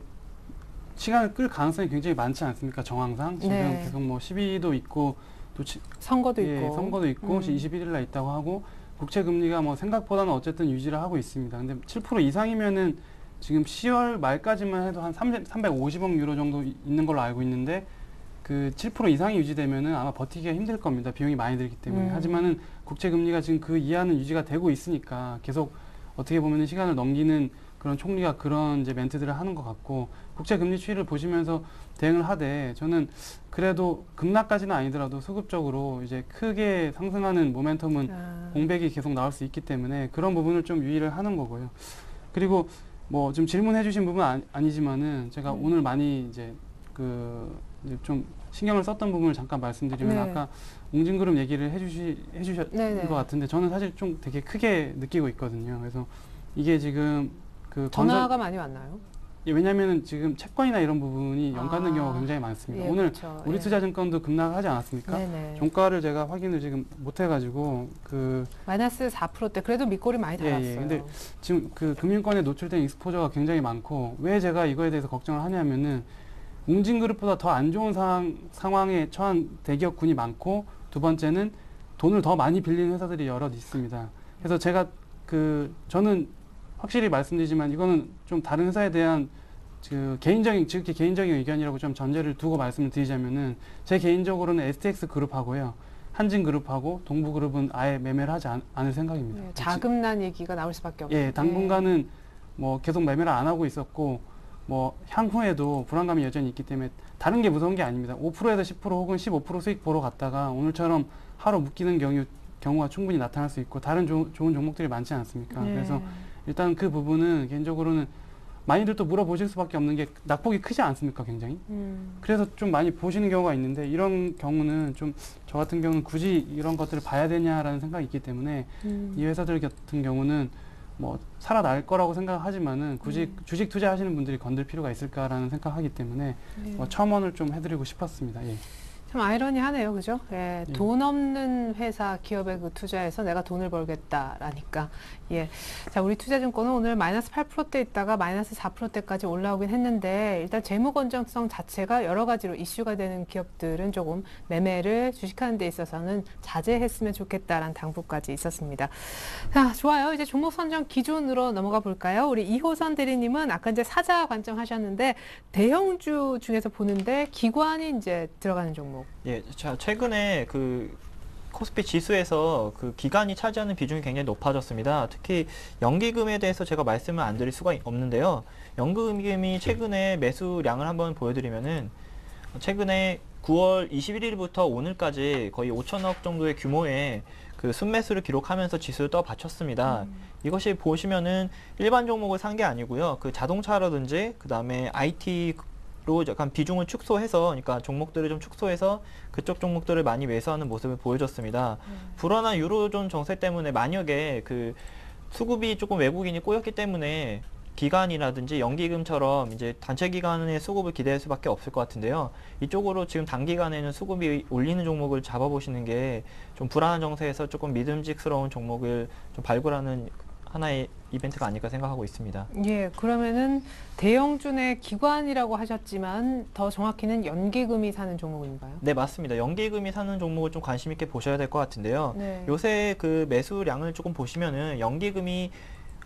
시간을 끌 가능성이 굉장히 많지 않습니까? 정황상 지금 네. 계속 뭐 12도 있고 또 선거도 있고. 선거도 있고 21일 날 있다고 하고 국채 금리가 뭐 생각보다는 어쨌든 유지를 하고 있습니다. 근데 7% 이상이면은 지금 10월 말까지만 해도 한 350억 유로 정도 있는 걸로 알고 있는데 그 7% 이상이 유지되면은 아마 버티기가 힘들 겁니다. 비용이 많이 들기 때문에. 하지만은 국채 금리가 지금 그 이하는 유지가 되고 있으니까 계속 어떻게 보면은 시간을 넘기는 그런 총리가 그런 이제 멘트들을 하는 것 같고, 국채 금리 추이를 보시면서 대응을 하되 저는 그래도 급락까지는 아니더라도 수급적으로 이제 크게 상승하는 모멘텀은 공백이 계속 나올 수 있기 때문에 그런 부분을 좀 유의를 하는 거고요. 그리고 뭐 좀 질문해 주신 부분은 아니지만은 제가 오늘 많이 이제 이제 좀 신경을 썼던 부분을 잠깐 말씀드리면 네. 아까 웅진그룹 얘기를 해주신 것 같은데 저는 사실 좀 되게 크게 느끼고 있거든요. 그래서 이게 지금 그 전화가 많이 왔나요? 예, 왜냐하면 지금 채권이나 이런 부분이 연관된 아. 경우가 굉장히 많습니다. 예, 오늘 그렇죠. 우리투자증권도 급락하지 않았습니까? 네네. 종가를 제가 확인을 지금 못 해가지고 마이너스 4%대 그래도 밑골이 많이 예, 달았어요. 예. 근데 지금 그 금융권에 노출된 익스포저가 굉장히 많고 왜 제가 이거에 대해서 걱정을 하냐면은 웅진그룹보다 더 안 좋은 상황에 처한 대기업군이 많고 두 번째는 돈을 더 많이 빌리는 회사들이 여럿 있습니다. 그래서 제가 저는 확실히 말씀드리지만 이거는 좀 다른 회사에 대한 지극히 개인적인 의견이라고 좀 전제를 두고 말씀을 드리자면은 제 개인적으로는 STX 그룹하고요. 한진그룹하고 동부그룹은 아예 매매를 하지 않을 생각입니다. 네, 자금난 얘기가 나올 수밖에 없죠. 예, 당분간은 뭐 계속 매매를 안 하고 있었고 뭐 향후에도 불안감이 여전히 있기 때문에 다른 게 무서운 게 아닙니다. 5%에서 10% 혹은 15% 수익 보러 갔다가 오늘처럼 하루 묶이는 경우가 충분히 나타날 수 있고 다른 좋은 종목들이 많지 않습니까? 네. 그래서 일단 그 부분은 개인적으로는 많이들 또 물어보실 수밖에 없는 게 낙폭이 크지 않습니까, 굉장히? 그래서 좀 많이 보시는 경우가 있는데 이런 경우는 좀 저 같은 경우는 굳이 이런 것들을 봐야 되냐라는 생각이 있기 때문에 이 회사들 같은 경우는 뭐 살아날 거라고 생각하지만은 굳이 주식 투자하시는 분들이 건들 필요가 있을까라는 생각하기 때문에 네. 뭐 첨언을 좀 해드리고 싶었습니다. 예. 참 아이러니하네요, 그죠? 예, 예. 돈 없는 회사, 기업에 투자해서 내가 돈을 벌겠다라니까. 예. 자, 우리 투자증권은 오늘 마이너스 8%대 있다가 마이너스 4%대까지 올라오긴 했는데 일단 재무 건전성 자체가 여러 가지로 이슈가 되는 기업들은 조금 매매를 주식하는 데 있어서는 자제했으면 좋겠다라는 당부까지 있었습니다. 자, 좋아요. 이제 종목 선정 기준으로 넘어가 볼까요? 우리 이호선 대리님은 아까 이제 사자 관점하셨는데 대형주 중에서 보는데 기관이 이제 들어가는 종목. 예, 자, 최근에 코스피 지수에서 기관이 차지하는 비중이 굉장히 높아졌습니다. 특히 연기금에 대해서 제가 말씀을 안 드릴 수가 없는데요. 연기금이 최근에 매수량을 한번 보여드리면은 최근에 9월 21일부터 오늘까지 거의 5천억 정도의 규모의 순매수를 기록하면서 지수를 떠받쳤습니다. 이것이 보시면은 일반 종목을 산 게 아니고요. 자동차라든지 그다음에 IT로 약간 비중을 축소해서, 그러니까 종목들을 좀 축소해서 그쪽 종목들을 많이 매수하는 모습을 보여줬습니다. 불안한 유로존 정세 때문에 만약에 수급이 조금 외국인이 꼬였기 때문에 기관이라든지 연기금처럼 이제 단체 기관의 수급을 기대할 수밖에 없을 것 같은데요. 이쪽으로 지금 단기간에는 수급이 올리는 종목을 잡아보시는 게 좀 불안한 정세에서 조금 믿음직스러운 종목을 좀 발굴하는 하나의 이벤트가 아닐까 생각하고 있습니다. 예, 그러면은 대형주의 기관이라고 하셨지만 더 정확히는 연기금이 사는 종목인가요? 네, 맞습니다. 연기금이 사는 종목을 좀 관심 있게 보셔야 될 것 같은데요. 네. 요새 매수량을 조금 보시면은 연기금이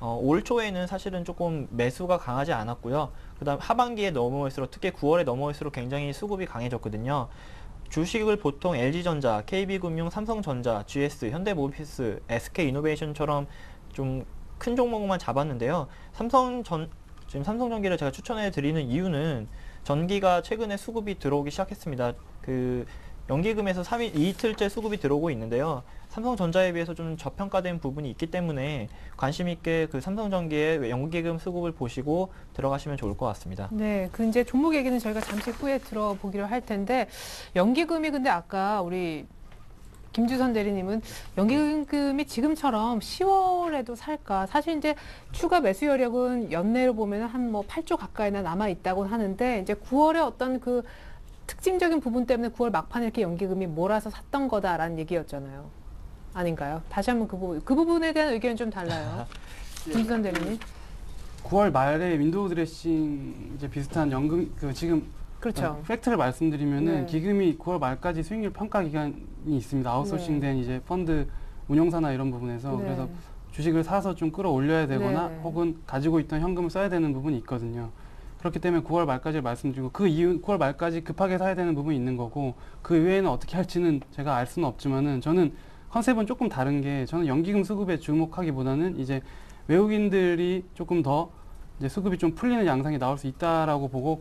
올 초에는 사실은 조금 매수가 강하지 않았고요. 그다음 하반기에 넘어올수록, 특히 9월에 넘어올수록 굉장히 수급이 강해졌거든요. 주식을 보통 LG전자, KB금융, 삼성전자, GS, 현대모비스, SK이노베이션처럼 좀 큰 종목만 잡았는데요. 지금 삼성전기를 제가 추천해 드리는 이유는 전기가 최근에 수급이 들어오기 시작했습니다. 연기금에서 이틀째 수급이 들어오고 있는데요. 삼성전자에 비해서 좀 저평가된 부분이 있기 때문에 관심 있게 삼성전기의 연기금 수급을 보시고 들어가시면 좋을 것 같습니다. 네, 이제 종목 얘기는 저희가 잠시 후에 들어보기로 할 텐데 연기금이 근데 아까 우리 김주선 대리님은 연기금이 지금처럼 10월에도 살까? 사실 이제 추가 매수 여력은 연내로 보면 한 8조 가까이나 남아 있다고 하는데 이제 9월에 어떤 특징적인 부분 때문에 9월 막판에 이렇게 연기금이 몰아서 샀던 거다라는 얘기였잖아요. 아닌가요? 다시 한번 그 부분에 대한 의견이 좀 달라요. 김주선 대리님. 9월 말에 윈도우 드레싱 이제 비슷한 연금 지금 그렇죠. 팩트를 말씀드리면은 네. 기금이 9월 말까지 수익률 평가 기간이 있습니다. 아웃소싱된 이제 펀드 운용사나 이런 부분에서 네. 그래서 주식을 사서 좀 끌어올려야 되거나 네. 혹은 가지고 있던 현금을 써야 되는 부분이 있거든요. 그렇기 때문에 9월 말까지 말씀드리고 그 이후 9월 말까지 급하게 사야 되는 부분이 있는 거고 그 이외에는 어떻게 할지는 제가 알 수는 없지만은 저는 컨셉은 조금 다른 게 저는 연기금 수급에 주목하기보다는 이제 외국인들이 조금 더 이제 수급이 좀 풀리는 양상이 나올 수 있다라고 보고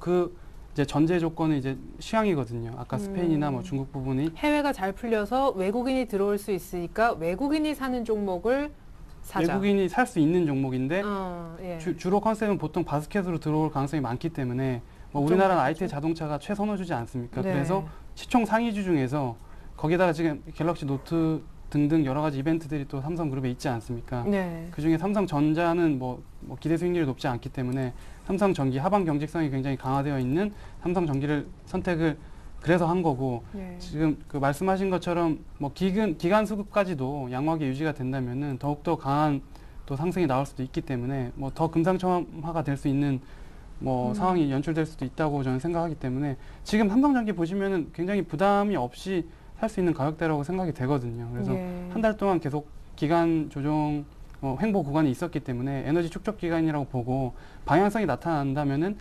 이제 전제 조건은 이제 시황이거든요. 아까 스페인이나 중국 부분이 해외가 잘 풀려서 외국인이 들어올 수 있으니까 외국인이 사는 종목을 사자. 외국인이 살 수 있는 종목인데 예. 주로 컨셉은 보통 바스켓으로 들어올 가능성이 많기 때문에 우리나라는 IT 자동차가 최선호주지 않습니까? 네. 그래서 시총 상위주 중에서 거기다가 지금 갤럭시 노트 등등 여러 가지 이벤트들이 또 삼성그룹에 있지 않습니까? 네. 그중에 삼성전자는 뭐 기대 수익률이 높지 않기 때문에 삼성전기 하반 경직성이 굉장히 강화되어 있는 삼성전기를 선택을 그래서 한 거고 네. 지금 그 말씀하신 것처럼 뭐 기간 수급까지도 양호하게 유지가 된다면은 더욱더 강한 또 상승이 나올 수도 있기 때문에 뭐 더 금상첨화가 될 수 있는 뭐 상황이 연출될 수도 있다고 저는 생각하기 때문에 지금 삼성전기 보시면은 굉장히 부담이 없이 살 수 있는 가격대라고 생각이 되거든요. 그래서 예. 한 달 동안 계속 기간 조정 횡보 구간이 있었기 때문에 에너지 축적 기간이라고 보고 방향성이 나타난다면은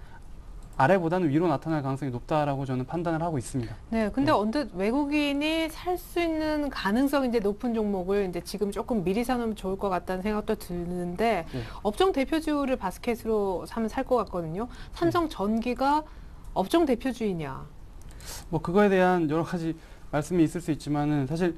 아래보다는 위로 나타날 가능성이 높다라고 저는 판단을 하고 있습니다. 네, 근데 언뜻 외국인이 살 수 있는 가능성이 이제 높은 종목을 이제 지금 조금 미리 사놓으면 좋을 것 같다는 생각도 드는데 네. 업종 대표주를 바스켓으로 사면 살 것 같거든요. 삼성전기가 업종 대표주이냐? 뭐 그거에 대한 여러 가지 말씀이 있을 수 있지만은 사실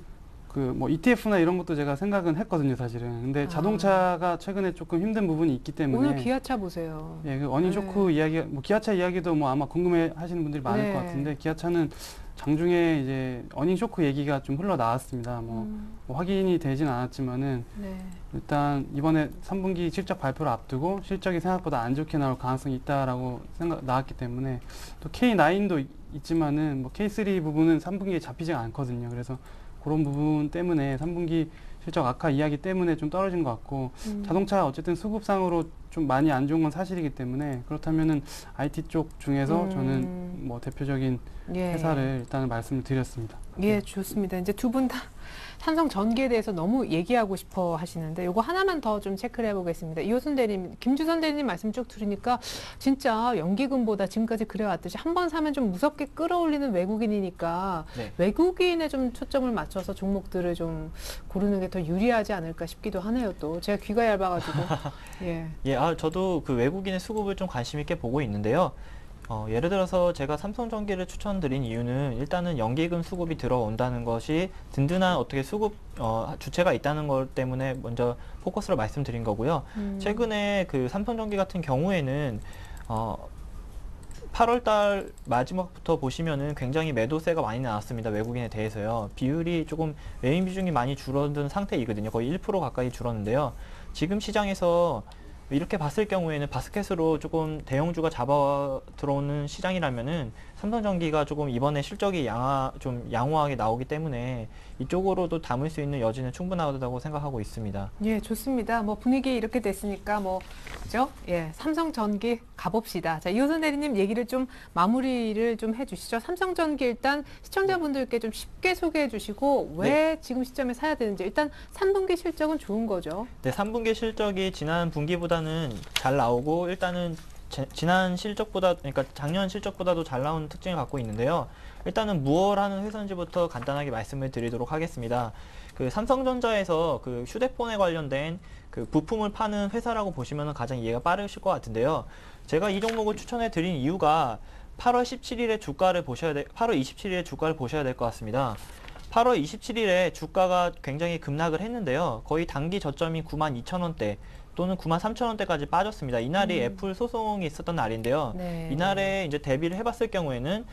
그 뭐 ETF나 이런 것도 제가 생각은 했거든요, 사실은. 근데 자동차가 최근에 조금 힘든 부분이 있기 때문에 오늘 기아차 보세요. 예, 그 어닝 쇼크 이야기, 뭐 기아차 이야기도 뭐 아마 궁금해 하시는 분들이 많을 네. 것 같은데 기아차는 장중에 이제 어닝 쇼크 얘기가 좀 흘러 나왔습니다. 뭐 확인이 되진 않았지만은 네. 일단 이번에 3분기 실적 발표를 앞두고 실적이 생각보다 안 좋게 나올 가능성이 있다라고 나왔기 때문에 또 K9도 있지만은 뭐 K3 부분은 3분기에 잡히지가 않거든요. 그래서 그런 부분 때문에 3분기 실적 악화 이야기 때문에 좀 떨어진 것 같고 자동차 어쨌든 수급상으로 좀 많이 안 좋은 건 사실이기 때문에 그렇다면은 IT 쪽 중에서 저는 뭐 대표적인 예. 회사를 일단은 말씀을 드렸습니다. 예, 좋습니다. 이제 두 분 다 삼성 전기에 대해서 너무 얘기하고 싶어 하시는데 요거 하나만 더 좀 체크를 해보겠습니다. 이호순 대리님, 김주선 대리님 말씀 쭉 들으니까 진짜 연기금보다 지금까지 그래왔듯이 한 번 사면 좀 무섭게 끌어올리는 외국인이니까 네. 외국인에 좀 초점을 맞춰서 종목들을 좀 고르는 게 더 유리하지 않을까 싶기도 하네요. 또 제가 귀가 얇아가지고 예. 예, 저도 그 외국인의 수급을 좀 관심 있게 보고 있는데요. 예를 들어서 제가 삼성전기를 추천드린 이유는 일단은 연기금 수급이 들어온다는 것이 든든한 어떻게 수급 주체가 있다는 것 때문에 먼저 포커스로 말씀드린 거고요. 최근에 그 삼성전기 같은 경우에는 8월달 마지막부터 보시면은 굉장히 매도세가 많이 나왔습니다. 외국인에 대해서요. 비율이 조금 외인 비중이 많이 줄어든 상태이거든요. 거의 1% 가까이 줄었는데요. 지금 시장에서 이렇게 봤을 경우에는 바스켓으로 조금 대형주가 잡아 들어오는 시장이라면은 삼성전기가 조금 이번에 실적이 좀 양호하게 나오기 때문에 이쪽으로도 담을 수 있는 여지는 충분하다고 생각하고 있습니다. 예, 좋습니다. 뭐 분위기 이렇게 됐으니까 뭐 그죠? 예, 삼성전기 가봅시다. 자, 이호선 대리님 얘기를 좀 마무리를 좀 해주시죠. 삼성전기 일단 시청자분들께 좀 쉽게 소개해 주시고 왜 지금 시점에 사야 되는지 일단 3분기 실적은 좋은 거죠. 네, 3분기 실적이 지난 분기보다는 잘 나오고 일단은 지난 실적보다, 그러니까 작년 실적보다도 잘 나온 특징을 갖고 있는데요. 일단은 무얼 하는 회사인지부터 간단하게 말씀을 드리도록 하겠습니다. 그 삼성전자에서 그 휴대폰에 관련된 그 부품을 파는 회사라고 보시면 가장 이해가 빠르실 것 같은데요. 제가 이 종목을 추천해 드린 이유가 8월 17일에 주가를 보셔야 8월 27일에 주가를 보셔야 될 것 같습니다. 8월 27일에 주가가 굉장히 급락을 했는데요. 거의 단기 저점이 92,000원대 또는 93,000원대까지 빠졌습니다. 이날이 애플 소송이 있었던 날인데요. 네. 이날에 이제 대비를 해봤을 경우에는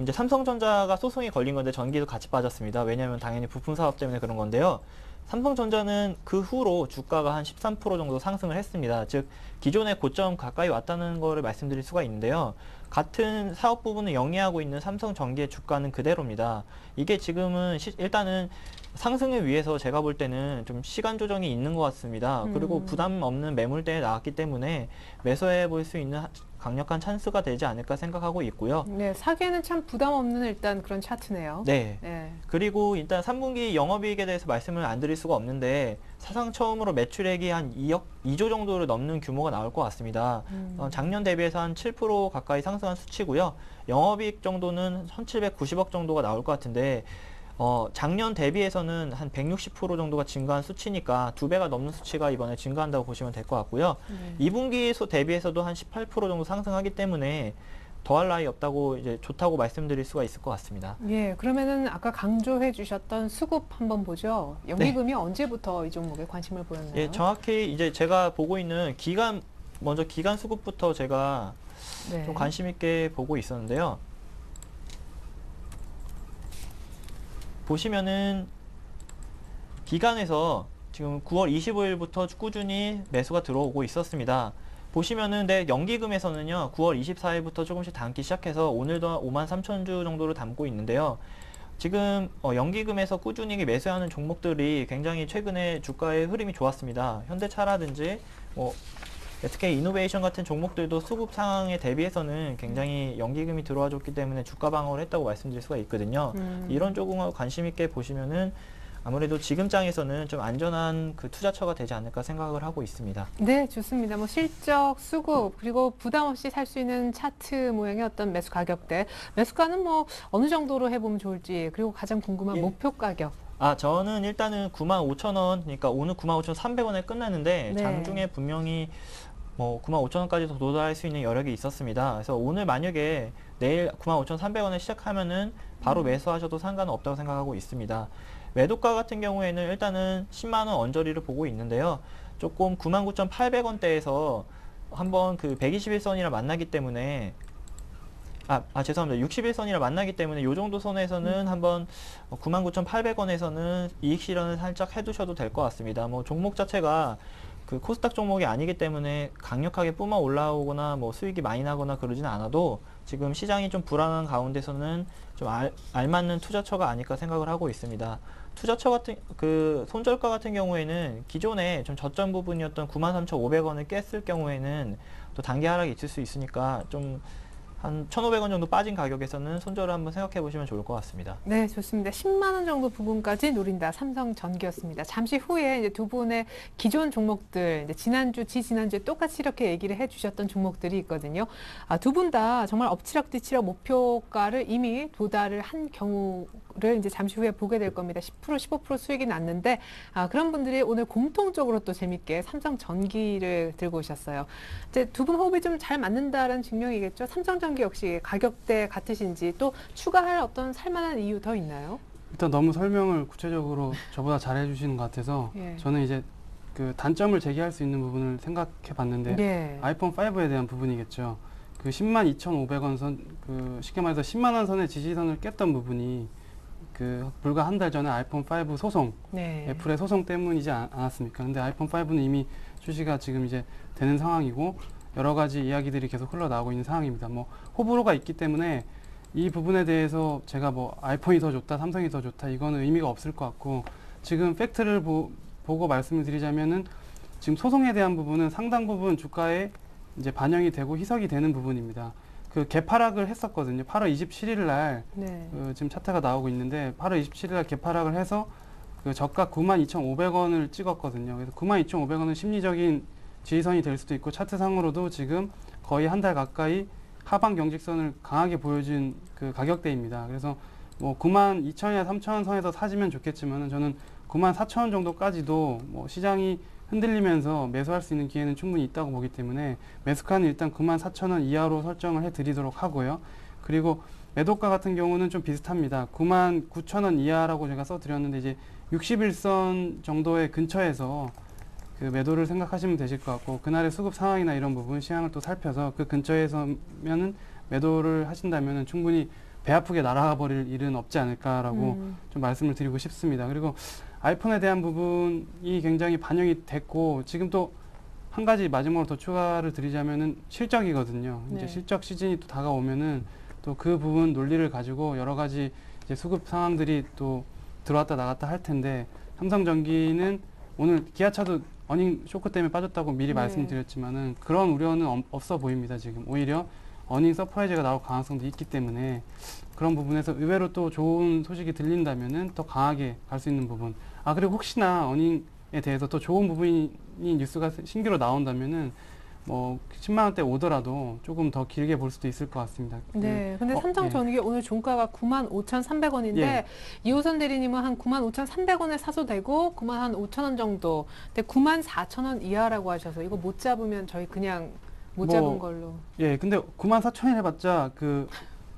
이제 삼성전자가 소송이 걸린 건데 전기도 같이 빠졌습니다. 왜냐하면 당연히 부품 사업 때문에 그런 건데요. 삼성전자는 그 후로 주가가 한 13% 정도 상승을 했습니다. 즉 기존의 고점 가까이 왔다는 것을 말씀드릴 수가 있는데요. 같은 사업 부분을 영위하고 있는 삼성전기의 주가는 그대로입니다. 이게 지금은 일단은 상승을 위해서 제가 볼 때는 좀 시간 조정이 있는 것 같습니다. 그리고 부담 없는 매물대에 나왔기 때문에 매수해 볼 수 있는 강력한 찬스가 되지 않을까 생각하고 있고요. 네, 사기에는 참 부담 없는 일단 그런 차트네요. 네. 네. 그리고 일단 3분기 영업이익에 대해서 말씀을 안 드릴 수가 없는데 사상 처음으로 매출액이 한 2조 정도를 넘는 규모가 나올 것 같습니다. 작년 대비해서 한 7% 가까이 상승한 수치고요. 영업이익 정도는 1,790억 정도가 나올 것 같은데 작년 대비해서는 한 160% 정도가 증가한 수치니까 2배가 넘는 수치가 이번에 증가한다고 보시면 될 것 같고요. 2분기 대비해서도 한 18% 정도 상승하기 때문에 더할 나위 없다고 이제 좋다고 말씀드릴 수가 있을 것 같습니다. 예, 그러면은 아까 강조해 주셨던 수급 한번 보죠. 연기금이 언제부터 이 종목에 관심을 보였나요? 예, 정확히 이제 제가 보고 있는 먼저 기간 수급부터 제가 네. 좀 관심 있게 보고 있었는데요. 보시면은 기간에서 지금 9월 25일부터 꾸준히 매수가 들어오고 있었습니다. 보시면은 연기금에서는요 9월 24일부터 조금씩 담기 시작해서 오늘도 53,000주 정도를 담고 있는데요. 지금 연기금에서 꾸준히 매수하는 종목들이 굉장히 최근에 주가의 흐름이 좋았습니다. 현대차라든지 특히 이노베이션 같은 종목들도 수급 상황에 대비해서는 굉장히 연기금이 들어와 줬기 때문에 주가 방어를 했다고 말씀드릴 수가 있거든요. 이런 쪽을 관심 있게 보시면은 아무래도 지금 장에서는 좀 안전한 그 투자처가 되지 않을까 생각을 하고 있습니다. 네, 좋습니다. 뭐 실적, 수급, 그리고 부담 없이 살 수 있는 차트 모양의 어떤 매수 가격대, 매수가는 뭐 어느 정도로 해보면 좋을지, 그리고 가장 궁금한 목표 가격. 저는 일단은 95,000원, 그러니까 오늘 95,300원에 끝났는데 네. 장중에 분명히 95,000원까지도 도달할 수 있는 여력이 있었습니다. 그래서 오늘 만약에 내일 95,300원에 시작하면은 바로 매수하셔도 상관은 없다고 생각하고 있습니다. 매도가 같은 경우에는 일단은 10만원 언저리를 보고 있는데요. 조금 99,800원대에서 한번 그 121선이라 만나기 때문에 죄송합니다. 61선이라 만나기 때문에 이 정도 선에서는 한번 99,800원에서는 이익 실현을 살짝 해두셔도 될 것 같습니다. 종목 자체가 그 코스닥 종목이 아니기 때문에 강력하게 뿜어 올라오거나 수익이 많이 나거나 그러지는 않아도 지금 시장이 좀 불안한 가운데서는 좀 알맞는 투자처가 아닐까 생각을 하고 있습니다. 투자처 같은 손절가 같은 경우에는 기존에 좀 저점 부분이었던 93,500원을 깼을 경우에는 또 단기 하락이 있을 수 있으니까 좀 한 1,500원 정도 빠진 가격에서는 손절을 한번 생각해 보시면 좋을 것 같습니다. 네, 좋습니다. 10만 원 정도 부분까지 노린다. 삼성전기였습니다. 잠시 후에 이제 두 분의 기존 종목들, 이제 지난주, 지난주에 똑같이 이렇게 얘기를 해주셨던 종목들이 있거든요. 두 분 다 정말 엎치락뒤치락 목표가를 이미 도달을 한 경우를 이제 잠시 후에 보게 될 겁니다. 10%, 15% 수익이 났는데 그런 분들이 오늘 공통적으로 또 재밌게 삼성전기를 들고 오셨어요. 이제 두 분 호흡이 좀 잘 맞는다라는 증명이겠죠. 삼성전기 역시 가격대 같으신지 또 추가할 어떤 살만한 이유 더 있나요? 일단 너무 설명을 구체적으로 저보다 잘 해주시는 것 같아서 예. 저는 이제 그 단점을 제기할 수 있는 부분을 생각해 봤는데 예. 아이폰 5에 대한 부분이겠죠. 그 102,500원 선, 쉽게 말해서 10만 원 선의 지지선을 깼던 부분이 불과 한 달 전에 아이폰 5 소송, 네. 애플의 소송 때문이지 않았습니까? 근데 아이폰 5는 이미 출시가 지금 이제 되는 상황이고 여러 가지 이야기들이 계속 흘러나오고 있는 상황입니다. 호불호가 있기 때문에 이 부분에 대해서 제가 아이폰이 더 좋다, 삼성이 더 좋다 이거는 의미가 없을 것 같고 지금 팩트를 보고 말씀을 드리자면은 지금 소송에 대한 부분은 상당 부분 주가에 이제 반영이 되고 희석이 되는 부분입니다. 개파락을 했었거든요. 8월 27일 날 네. 지금 차트가 나오고 있는데 8월 27일 날 개파락을 해서 저가 92,500원을 찍었거든요. 그래서 92,500원은 심리적인 지지선이 될 수도 있고 차트상으로도 지금 거의 한 달 가까이 하방 경직선을 강하게 보여준 가격대입니다. 그래서 92,000원이나 3,000원 선에서 사지면 좋겠지만 저는 94,000원 정도까지도 시장이 흔들리면서 매수할 수 있는 기회는 충분히 있다고 보기 때문에 매수가는 일단 94,000원 이하로 설정을 해드리도록 하고요. 그리고 매도가 같은 경우는 좀 비슷합니다. 99,000원 이하라고 제가 써드렸는데 이제 61선 정도의 근처에서 매도를 생각하시면 되실 것 같고 그날의 수급 상황이나 이런 부분 시향을 또 살펴서 그 근처에서면은 매도를 하신다면은 충분히 배 아프게 날아가 버릴 일은 없지 않을까라고 좀 말씀을 드리고 싶습니다. 그리고 아이폰에 대한 부분이 굉장히 반영이 됐고 지금 또 한 가지 마지막으로 더 추가를 드리자면은 실적이거든요. 네. 이제 실적 시즌이 또 다가오면은 또 그 부분 논리를 가지고 여러 가지 이제 수급 상황들이 또 들어왔다 나갔다 할 텐데 삼성전기는 오늘 기아차도 어닝 쇼크 때문에 빠졌다고 미리 네. 말씀드렸지만은 그런 우려는 없어 보입니다. 지금 오히려 어닝 서프라이즈가 나올 가능성도 있기 때문에 그런 부분에서 의외로 또 좋은 소식이 들린다면은 더 강하게 갈 수 있는 부분. 그리고 혹시나 어닝에 대해서 또 좋은 부분이 뉴스가 신규로 나온다면은 10만 원대 오더라도 조금 더 길게 볼 수도 있을 것 같습니다. 네. 근데 삼성전기 오늘 종가가 95,300원인데 예. 이호선 대리님은 한 95,300원에 사도 되고 95,000원 정도. 근데 94,000원 이하라고 하셔서 이거 못 잡으면 저희 그냥 못 잡은 걸로. 예, 근데 94,000원 해봤자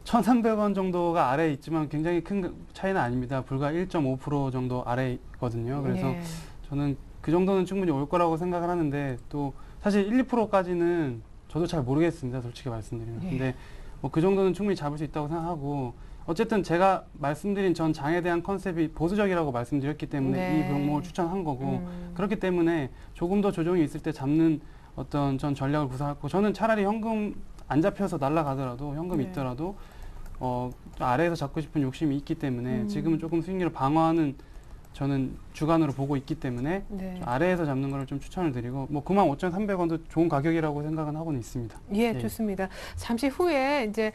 1,300원 정도가 아래에 있지만 굉장히 큰 차이는 아닙니다. 불과 1.5% 정도 아래에 있거든요. 그래서 예. 저는 그 정도는 충분히 올 거라고 생각을 하는데 또 사실 1, 2%까지는 저도 잘 모르겠습니다. 솔직히 말씀드리면. 예. 근데 그 정도는 충분히 잡을 수 있다고 생각하고 어쨌든 제가 말씀드린 전 장에 대한 컨셉이 보수적이라고 말씀드렸기 때문에 네. 이 종목을 추천한 거고 그렇기 때문에 조금 더 조정이 있을 때 잡는 어떤 전 전략을 구사하고 저는 차라리 현금 안 잡혀서 날아가더라도 현금이 네. 있더라도 아래에서 잡고 싶은 욕심이 있기 때문에 지금은 조금 수익률을 방어하는 저는 주간으로 보고 있기 때문에 네. 아래에서 잡는 거를 좀 추천을 드리고 뭐 95,300원도 좋은 가격이라고 생각은 하고는 있습니다. 예, 네. 좋습니다. 잠시 후에 이제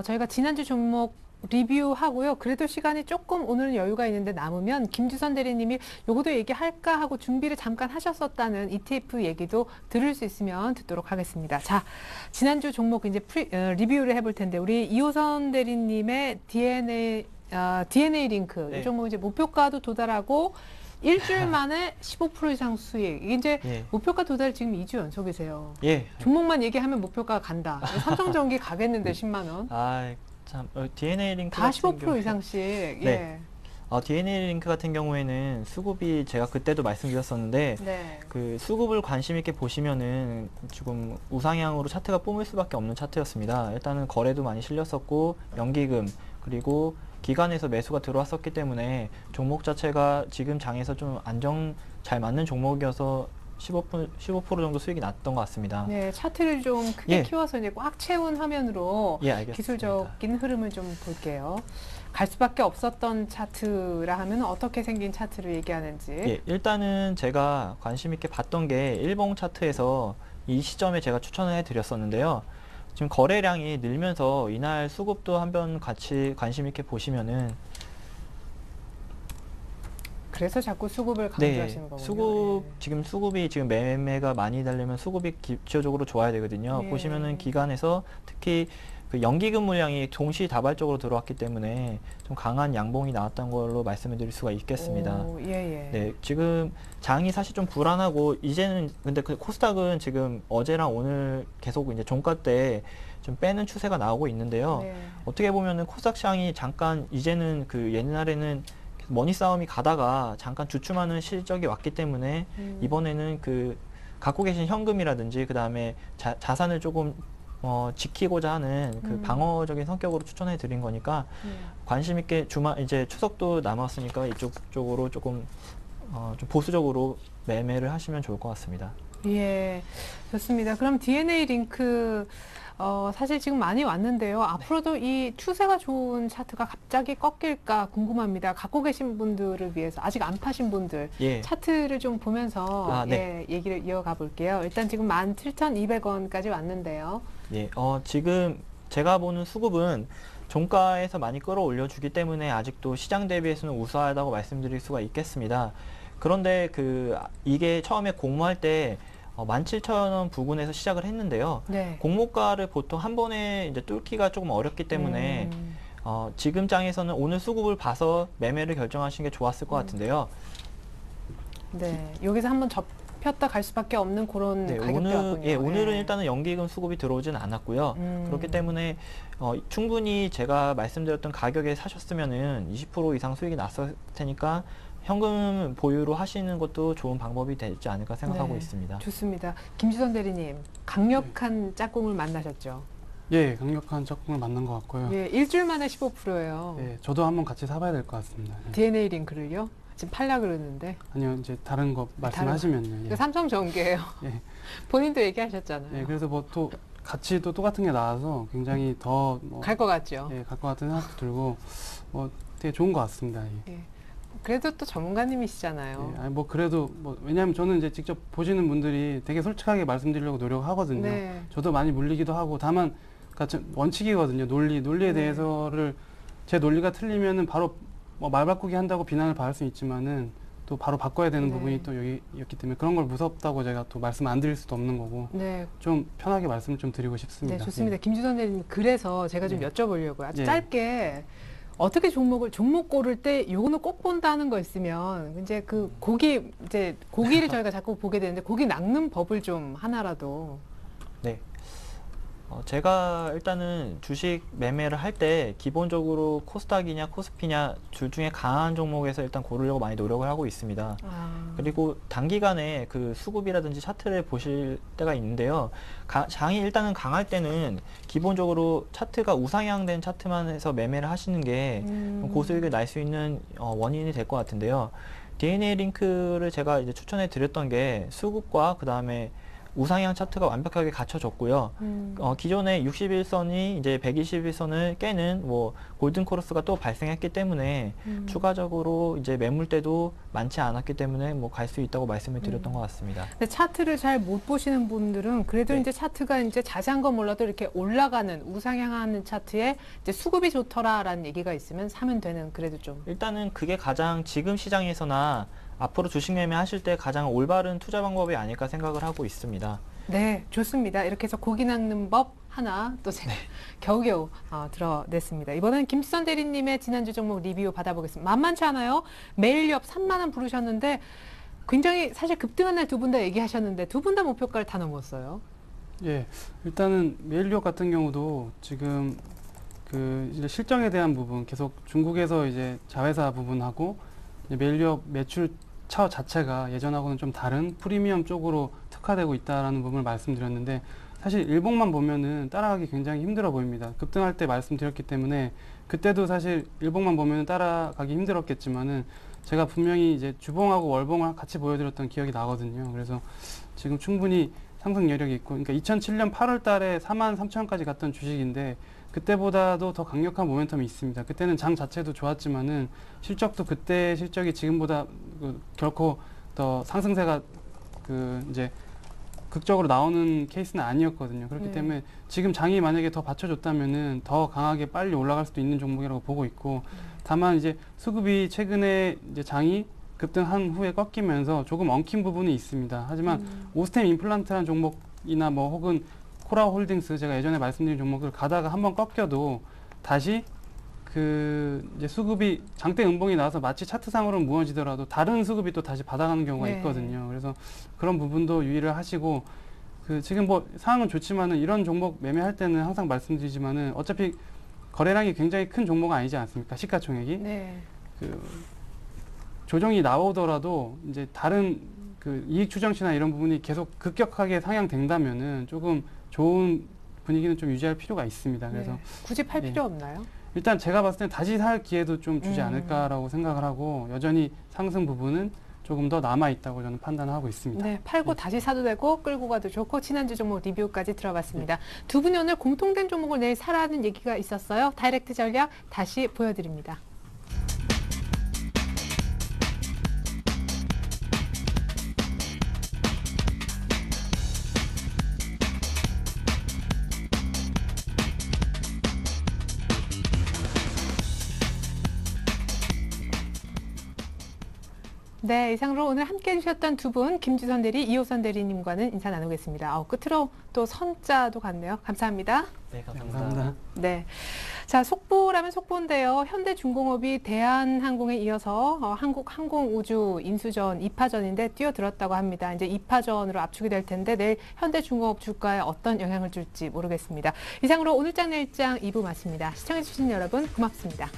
저희가 지난주 종목 리뷰하고요. 그래도 시간이 조금 오늘은 여유가 있는데 남으면 김주선 대리님이 요것도 얘기할까 하고 준비를 잠깐 하셨었다는 ETF 얘기도 들을 수 있으면 듣도록 하겠습니다. 자, 지난주 종목 이제 리뷰를 해볼 텐데 우리 이호선 대리님의 DNA 링크 네. 이 종목 이제 목표가도 도달하고 일주일 만에 15% 이상 수익. 이게 이제 예. 목표가 도달 지금 2주 연속이세요. 예. 종목만 얘기하면 목표가 간다. 삼성전기 가겠는데 10만 원. 아, 참 DNA 링크 다 같은 15% 경우에- 이상씩. 네. 예. DNA 링크 같은 경우에는 수급이 제가 그때도 말씀드렸었는데 네. 그 수급을 관심 있게 보시면은 지금 우상향으로 차트가 뿜을 수밖에 없는 차트였습니다. 일단은 거래도 많이 실렸었고 연기금 그리고 기관에서 매수가 들어왔었기 때문에 종목 자체가 지금 장에서 좀 안정 잘 맞는 종목이어서 15% 정도 수익이 났던 것 같습니다. 네, 차트를 좀 크게 예. 키워서 이제 꽉 채운 화면으로 예, 알겠습니다. 기술적인 흐름을 좀 볼게요. 갈 수밖에 없었던 차트라 하면 어떻게 생긴 차트를 얘기하는지. 예, 일단은 제가 관심 있게 봤던 게 일봉 차트에서 이 시점에 제가 추천을 해드렸었는데요. 지금 거래량이 늘면서 이날 수급도 한번 같이 관심 있게 보시면은 그래서 자꾸 수급을 강조하시는 거군요. 수급 예. 지금 수급이 지금 매매가 많이 되려면 수급이 기초적으로 좋아야 되거든요. 예. 보시면은 기간에서 특히 그 연기금 물량이 동시다발적으로 들어왔기 때문에 좀 강한 양봉이 나왔던 걸로 말씀을 드릴 수가 있겠습니다. 오, 예, 예. 네, 지금 장이 사실 좀 불안하고 이제는 근데 그 코스닥은 지금 어제랑 오늘 계속 이제 종가 때 좀 빼는 추세가 나오고 있는데요. 네. 어떻게 보면은 코스닥 시장이 잠깐 이제는 그 옛날에는 머니 싸움이 가다가 잠깐 주춤하는 실적이 왔기 때문에 이번에는 그 갖고 계신 현금이라든지 그 다음에 자산을 조금 지키고자 하는 그 방어적인 성격으로 추천해 드린 거니까 관심 있게 이제 추석도 남았으니까 이쪽 쪽으로 조금 좀 보수적으로 매매를 하시면 좋을 것 같습니다. 예, 좋습니다. 그럼 DNA 링크 사실 지금 많이 왔는데요. 앞으로도 이 추세가 좋은 차트가 갑자기 꺾일까 궁금합니다. 갖고 계신 분들을 위해서 아직 안 파신 분들 예. 차트를 좀 보면서 네. 예, 얘기를 이어가 볼게요. 일단 지금 17,200원까지 왔는데요. 예, 지금 제가 보는 수급은 종가에서 많이 끌어올려 주기 때문에 아직도 시장 대비해서는 우수하다고 말씀드릴 수가 있겠습니다. 그런데 이게 처음에 공모할 때 17,000원 부근에서 시작을 했는데요. 네. 공모가를 보통 한 번에 이제 뚫기가 조금 어렵기 때문에 지금 장에서는 오늘 수급을 봐서 매매를 결정하시는 게 좋았을 것 같은데요. 네. 여기서 한번 접혔다 갈 수밖에 없는 그런 네, 가격대였군요. 오늘은 예. 일단은 연기금 수급이 들어오지는 않았고요. 그렇기 때문에 충분히 제가 말씀드렸던 가격에 사셨으면은 20% 이상 수익이 났을 테니까 현금 보유로 하시는 것도 좋은 방법이 되지 않을까 생각하고 네. 있습니다. 좋습니다. 김주선 대리님, 강력한 짝꿍을 만나셨죠? 예, 강력한 짝꿍을 만난 것 같고요. 예, 일주일 만에 15%예요. 예, 저도 한번 같이 사봐야 될 것 같습니다. 예. DNA 링크를요? 지금 팔라 그러는데. 아니요, 이제 다른 거 말씀하시면요. 예. 삼성 전기예요. 예. 본인도 얘기하셨잖아요. 예, 그래서 뭐 또 같이 또 똑같은 게 나와서 굉장히 더 갈 것 같죠? 예, 갈 것 같은 생각도 들고 되게 좋은 것 같습니다. 예. 예. 그래도 또 전문가님이시잖아요. 예, 아니 뭐 그래도 왜냐하면 저는 이제 직접 보시는 분들이 되게 솔직하게 말씀드리려고 노력하거든요. 네. 저도 많이 물리기도 하고 다만 그러니까 원칙이거든요. 논리에 네. 대해서를 제 논리가 틀리면은 바로 말 바꾸기 한다고 비난을 받을 수 있지만은 또 바로 바꿔야 되는 네. 부분이 또 여기였기 때문에 그런 걸 무섭다고 제가 또 말씀 안 드릴 수도 없는 거고 네. 좀 편하게 말씀을 좀 드리고 싶습니다. 네, 좋습니다. 김주선 대리님, 그래서 제가 좀 예. 여쭤보려고요. 아주 예. 짧게 어떻게 종목 고를 때 요거는 꼭 본다는 거 있으면 이제 고기를 저희가 자꾸 보게 되는데 고기 낚는 법을 좀 하나라도. 네. 제가 일단은 주식 매매를 할 때 기본적으로 코스닥이냐 코스피냐 둘 중에 강한 종목에서 일단 고르려고 많이 노력을 하고 있습니다. 그리고 단기간에 그 수급이라든지 차트를 보실 때가 있는데요. 장이 일단은 강할 때는 기본적으로 차트가 우상향된 차트만 해서 매매를 하시는 게 고수익을 날 수 있는 원인이 될 것 같은데요. DNA 링크를 제가 이제 추천해 드렸던 게 수급과 그 다음에 우상향 차트가 완벽하게 갖춰졌고요. 기존의 61선이 이제 121선을 깨는 뭐 골든 코러스가 또 발생했기 때문에 추가적으로 이제 매물대도 많지 않았기 때문에 뭐 갈 수 있다고 말씀을 드렸던 것 같습니다. 근데 차트를 잘 못 보시는 분들은 그래도 네. 이제 차트가 이제 자세한 건 몰라도 이렇게 올라가는 우상향하는 차트에 이제 수급이 좋더라라는 얘기가 있으면 사면 되는 그래도 좀. 일단은 그게 가장 지금 시장에서나 앞으로 주식 매매 하실 때 가장 올바른 투자 방법이 아닐까 생각을 하고 있습니다. 네, 좋습니다. 이렇게 해서 고기 낚는 법 하나 또 제가 겨우겨우 드러냈습니다. 이번엔 김수선 대리님의 지난주 종목 리뷰 받아보겠습니다. 만만치 않아요. 매일옆 3만 원 부르셨는데 굉장히 사실 급등한 날 두 분 다 얘기하셨는데 두 분 다 목표가를 다 넘었어요. 예, 일단은 메일리업 같은 경우도 지금 그 이제 실정에 대한 부분 계속 중국에서 이제 자회사 부분하고 메일리업 매출 차 자체가 예전하고는 좀 다른 프리미엄 쪽으로 특화되고 있다라는 부분을 말씀드렸는데 사실 일봉만 보면은 따라가기 굉장히 힘들어 보입니다. 급등할 때 말씀드렸기 때문에 그때도 사실 일봉만 보면은 따라가기 힘들었겠지만은 제가 분명히 이제 주봉하고 월봉을 같이 보여드렸던 기억이 나거든요. 그래서 지금 충분히 상승 여력이 있고, 그러니까 2007년 8월 달에 43,000원까지 갔던 주식인데 그때보다도 더 강력한 모멘텀이 있습니다. 그때는 장 자체도 좋았지만은 실적도 그때 실적이 지금보다 결코 더 상승세가 이제 극적으로 나오는 케이스는 아니었거든요. 그렇기 때문에 지금 장이 만약에 더 받쳐줬다면은 더 강하게 빨리 올라갈 수도 있는 종목이라고 보고 있고, 다만 이제 수급이 최근에 이제 장이 급등한 후에 꺾이면서 조금 엉킨 부분이 있습니다. 하지만 오스템 임플란트라는 종목이나 뭐 혹은 코라 홀딩스, 제가 예전에 말씀드린 종목들 가다가 한번 꺾여도 다시 이제 수급이 장대 음봉이 나와서 마치 차트상으로는 무너지더라도 다른 수급이 또 다시 받아가는 경우가 있거든요. 그래서 그런 부분도 유의를 하시고, 지금 뭐 상황은 좋지만은 이런 종목 매매할 때는 항상 말씀드리지만은 어차피 거래량이 굉장히 큰 종목은 아니지 않습니까? 시가총액이. 네. 조정이 나오더라도 이제 다른 이익 추정치나 이런 부분이 계속 급격하게 상향된다면은 조금 좋은 분위기는 좀 유지할 필요가 있습니다. 그래서 굳이 팔 필요 없나요? 일단 제가 봤을 땐 다시 살 기회도 좀 주지 않을까라고 생각을 하고, 여전히 상승 부분은 조금 더 남아있다고 저는 판단하고 있습니다. 네, 팔고 다시 사도 되고 끌고 가도 좋고, 지난주 종목 리뷰까지 들어봤습니다. 두 분이 오늘 공통된 종목을 내일 사라는 얘기가 있었어요. 다이렉트 전략 다시 보여드립니다. 네, 이상으로 오늘 함께 해주셨던 두 분, 김주선 대리, 이호선 대리님과는 인사 나누겠습니다. 끝으로 또 선자도 갔네요. 감사합니다. 네, 감사합니다. 네. 자, 속보라면 속보인데요. 현대중공업이 대한항공에 이어서 한국항공우주 인수전 2파전인데 뛰어들었다고 합니다. 이제 2파전으로 압축이 될 텐데 내일 현대중공업 주가에 어떤 영향을 줄지 모르겠습니다. 이상으로 오늘장 내일장 2부 마칩니다. 시청해주신 여러분 고맙습니다.